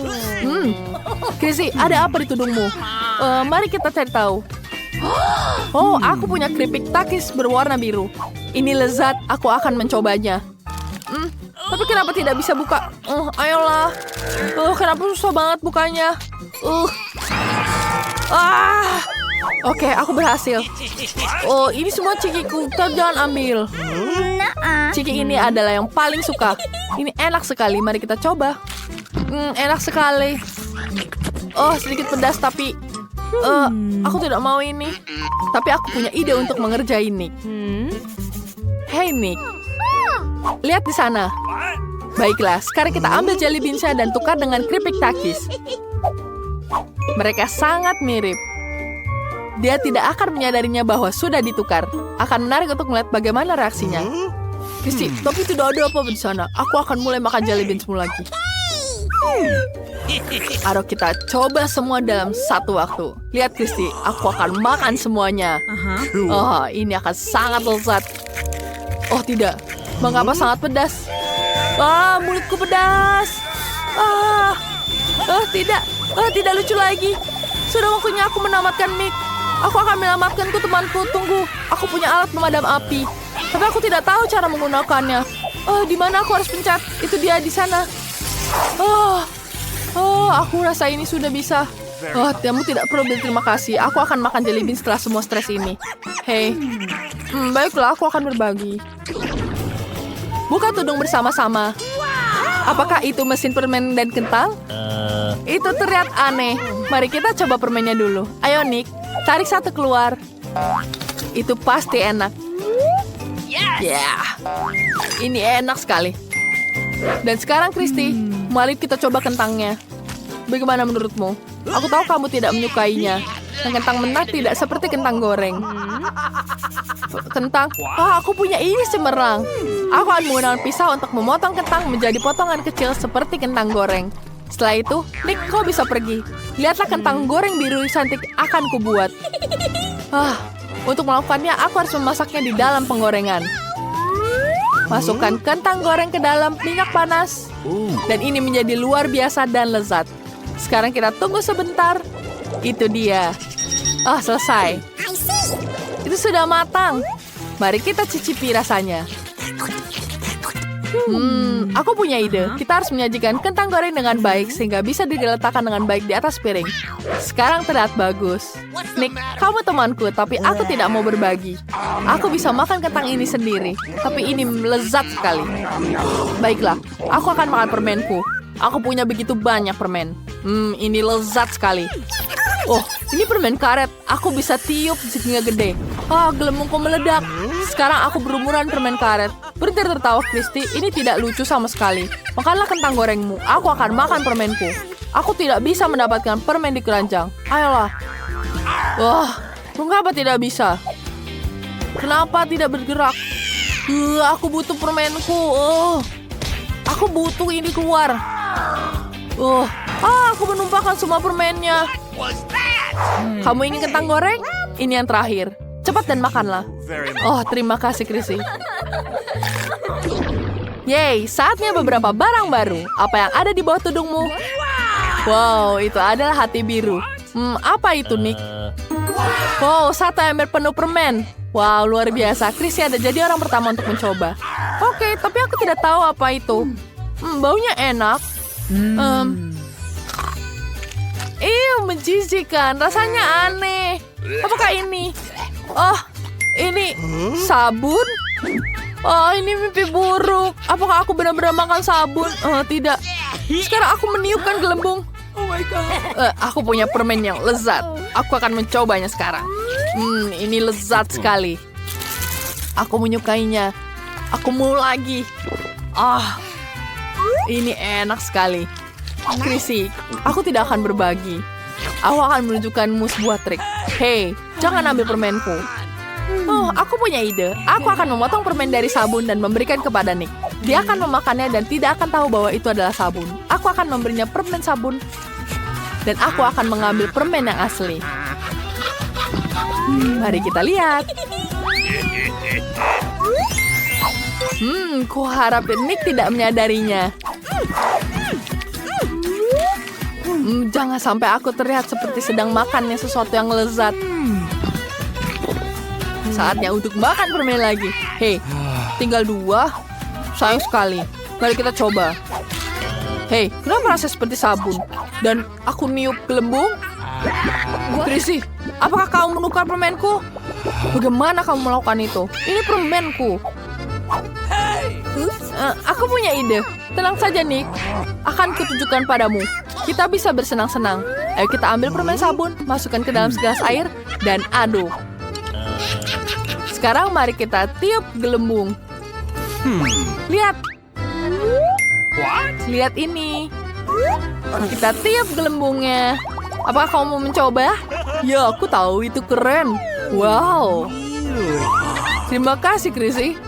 Speaker 5: Christy, ada apa di tudungmu? Mari kita cari tahu. Oh, aku punya keripik takis berwarna biru. Ini lezat, aku akan mencobanya. Tapi kenapa tidak bisa buka? Ayolah. Kenapa susah banget bukanya? Oke, aku berhasil. Oh, ini semua cikiku. Jangan ambil. Ciki ini adalah yang paling suka. Ini enak sekali. Mari kita coba. Enak sekali. Oh, sedikit pedas tapi aku tidak mau ini. Tapi aku punya ide untuk mengerjain Nick. Hey Nick, lihat di sana. Baiklah, sekarang kita ambil jelly beansnya dan tukar dengan keripik takis. Mereka sangat mirip. Dia tidak akan menyadarinya bahwa sudah ditukar. Akan menarik untuk melihat bagaimana reaksinya. Christy, tapi tidak ada apa-apa di sana. Aku akan mulai makan jelly beansmu lagi. Ayo kita coba semua dalam satu waktu. Lihat Christy, aku akan makan semuanya. Oh, ini akan sangat lezat. Oh tidak, mengapa sangat pedas? Mulutku pedas. Tidak lucu lagi. Sudah waktunya aku menamatkan Nick. Aku akan menyelamatkanku temanku. Tunggu, aku punya alat pemadam api. Tapi aku tidak tahu cara menggunakannya. Di mana aku harus pencet? Itu dia di sana. Aku rasa ini sudah bisa. Kamu tidak perlu berterima kasih. Aku akan makan jelly bean setelah semua stres ini. Hei, baiklah, aku akan berbagi. Buka tudung bersama-sama. Apakah itu mesin permen dan kental? Itu terlihat aneh. Mari kita coba permennya dulu. Ayo Nick, tarik satu keluar. Itu pasti enak. Ini enak sekali. Dan sekarang Christy, mari kita coba kentangnya. Bagaimana menurutmu? Aku tahu kamu tidak menyukainya. Dan kentang mentah tidak seperti kentang goreng. Kentang? Aku punya ini cemerlang. Aku akan menggunakan pisau untuk memotong kentang menjadi potongan kecil seperti kentang goreng. Setelah itu, Nick, kau bisa pergi. Lihatlah kentang goreng biru cantik akan kubuat. Untuk melakukannya, aku harus memasaknya di dalam penggorengan. Masukkan kentang goreng ke dalam minyak panas. Dan ini menjadi luar biasa dan lezat. Sekarang kita tunggu sebentar. Itu dia. Selesai. Itu sudah matang. Mari kita cicipi rasanya. Aku punya ide. Kita harus menyajikan kentang goreng dengan baik sehingga bisa diletakkan dengan baik di atas piring. Sekarang terlihat bagus. Nick, kamu temanku, tapi aku tidak mau berbagi. Aku bisa makan kentang ini sendiri, tapi ini lezat sekali. Baiklah, aku akan makan permenku. Aku punya begitu banyak permen. Ini lezat sekali. Oh, ini permen karet. Aku bisa tiup hingga gede. Gelembungku meledak. Sekarang aku berumuran permen karet. Berhenti tertawa, Christy. Ini tidak lucu sama sekali. Makanlah kentang gorengmu. Aku akan makan permenku. Aku tidak bisa mendapatkan permen di keranjang. Ayolah. Wah, mengapa tidak bisa? Kenapa tidak bergerak? Aku butuh permenku. Aku butuh ini keluar. Aku menumpahkan semua permennya. Kamu ingin kentang goreng? Ini yang terakhir. Cepat dan makanlah. Oh, terima kasih, Chrissy. Yeay, saatnya beberapa barang baru. Apa yang ada di bawah tudungmu? Wow, itu adalah hati biru. Apa itu, Nick? Wow, satu ember penuh permen. Wow, luar biasa. Chrissy ada jadi orang pertama untuk mencoba. Oke, tapi aku tidak tahu apa itu. Baunya enak. Menjijikan. Rasanya aneh. Apakah ini? Oh, ini sabun? Oh, ini mimpi buruk. Apakah aku benar-benar makan sabun? Tidak. Sekarang aku meniupkan gelembung. Oh my God. Aku punya permen yang lezat. Aku akan mencobanya sekarang. Ini lezat sekali. Aku menyukainya. Aku mau lagi. Ini enak sekali. Chrissy, aku tidak akan berbagi. Aku akan menunjukkanmu sebuah trik. Hei, jangan ambil permenku. Aku punya ide. Aku akan memotong permen dari sabun dan memberikan kepada Nick. Dia akan memakannya dan tidak akan tahu bahwa itu adalah sabun. Aku akan memberinya permen sabun. Dan aku akan mengambil permen yang asli. Mari kita lihat. Kuharap Nick tidak menyadarinya. Jangan sampai aku terlihat seperti sedang makannya sesuatu yang lezat. Saatnya untuk makan permen lagi. Hei, tinggal 2. Sayang sekali. Mari kita coba. Hei, kenapa rasa seperti sabun? Dan aku niup gelembung? Chrissy, apakah kamu menukar permenku? Bagaimana kamu melakukan itu? Ini permenku. Aku punya ide. Tenang saja, Nick. Akan kutunjukkan padamu. Kita bisa bersenang-senang. Ayo kita ambil permen sabun, masukkan ke dalam segelas air, dan aduk. Sekarang mari kita tiup gelembung. Lihat. Lihat ini. Kita tiup gelembungnya. Apakah kamu mau mencoba? Ya, aku tahu itu keren. Wow. Terima kasih, Chrissy.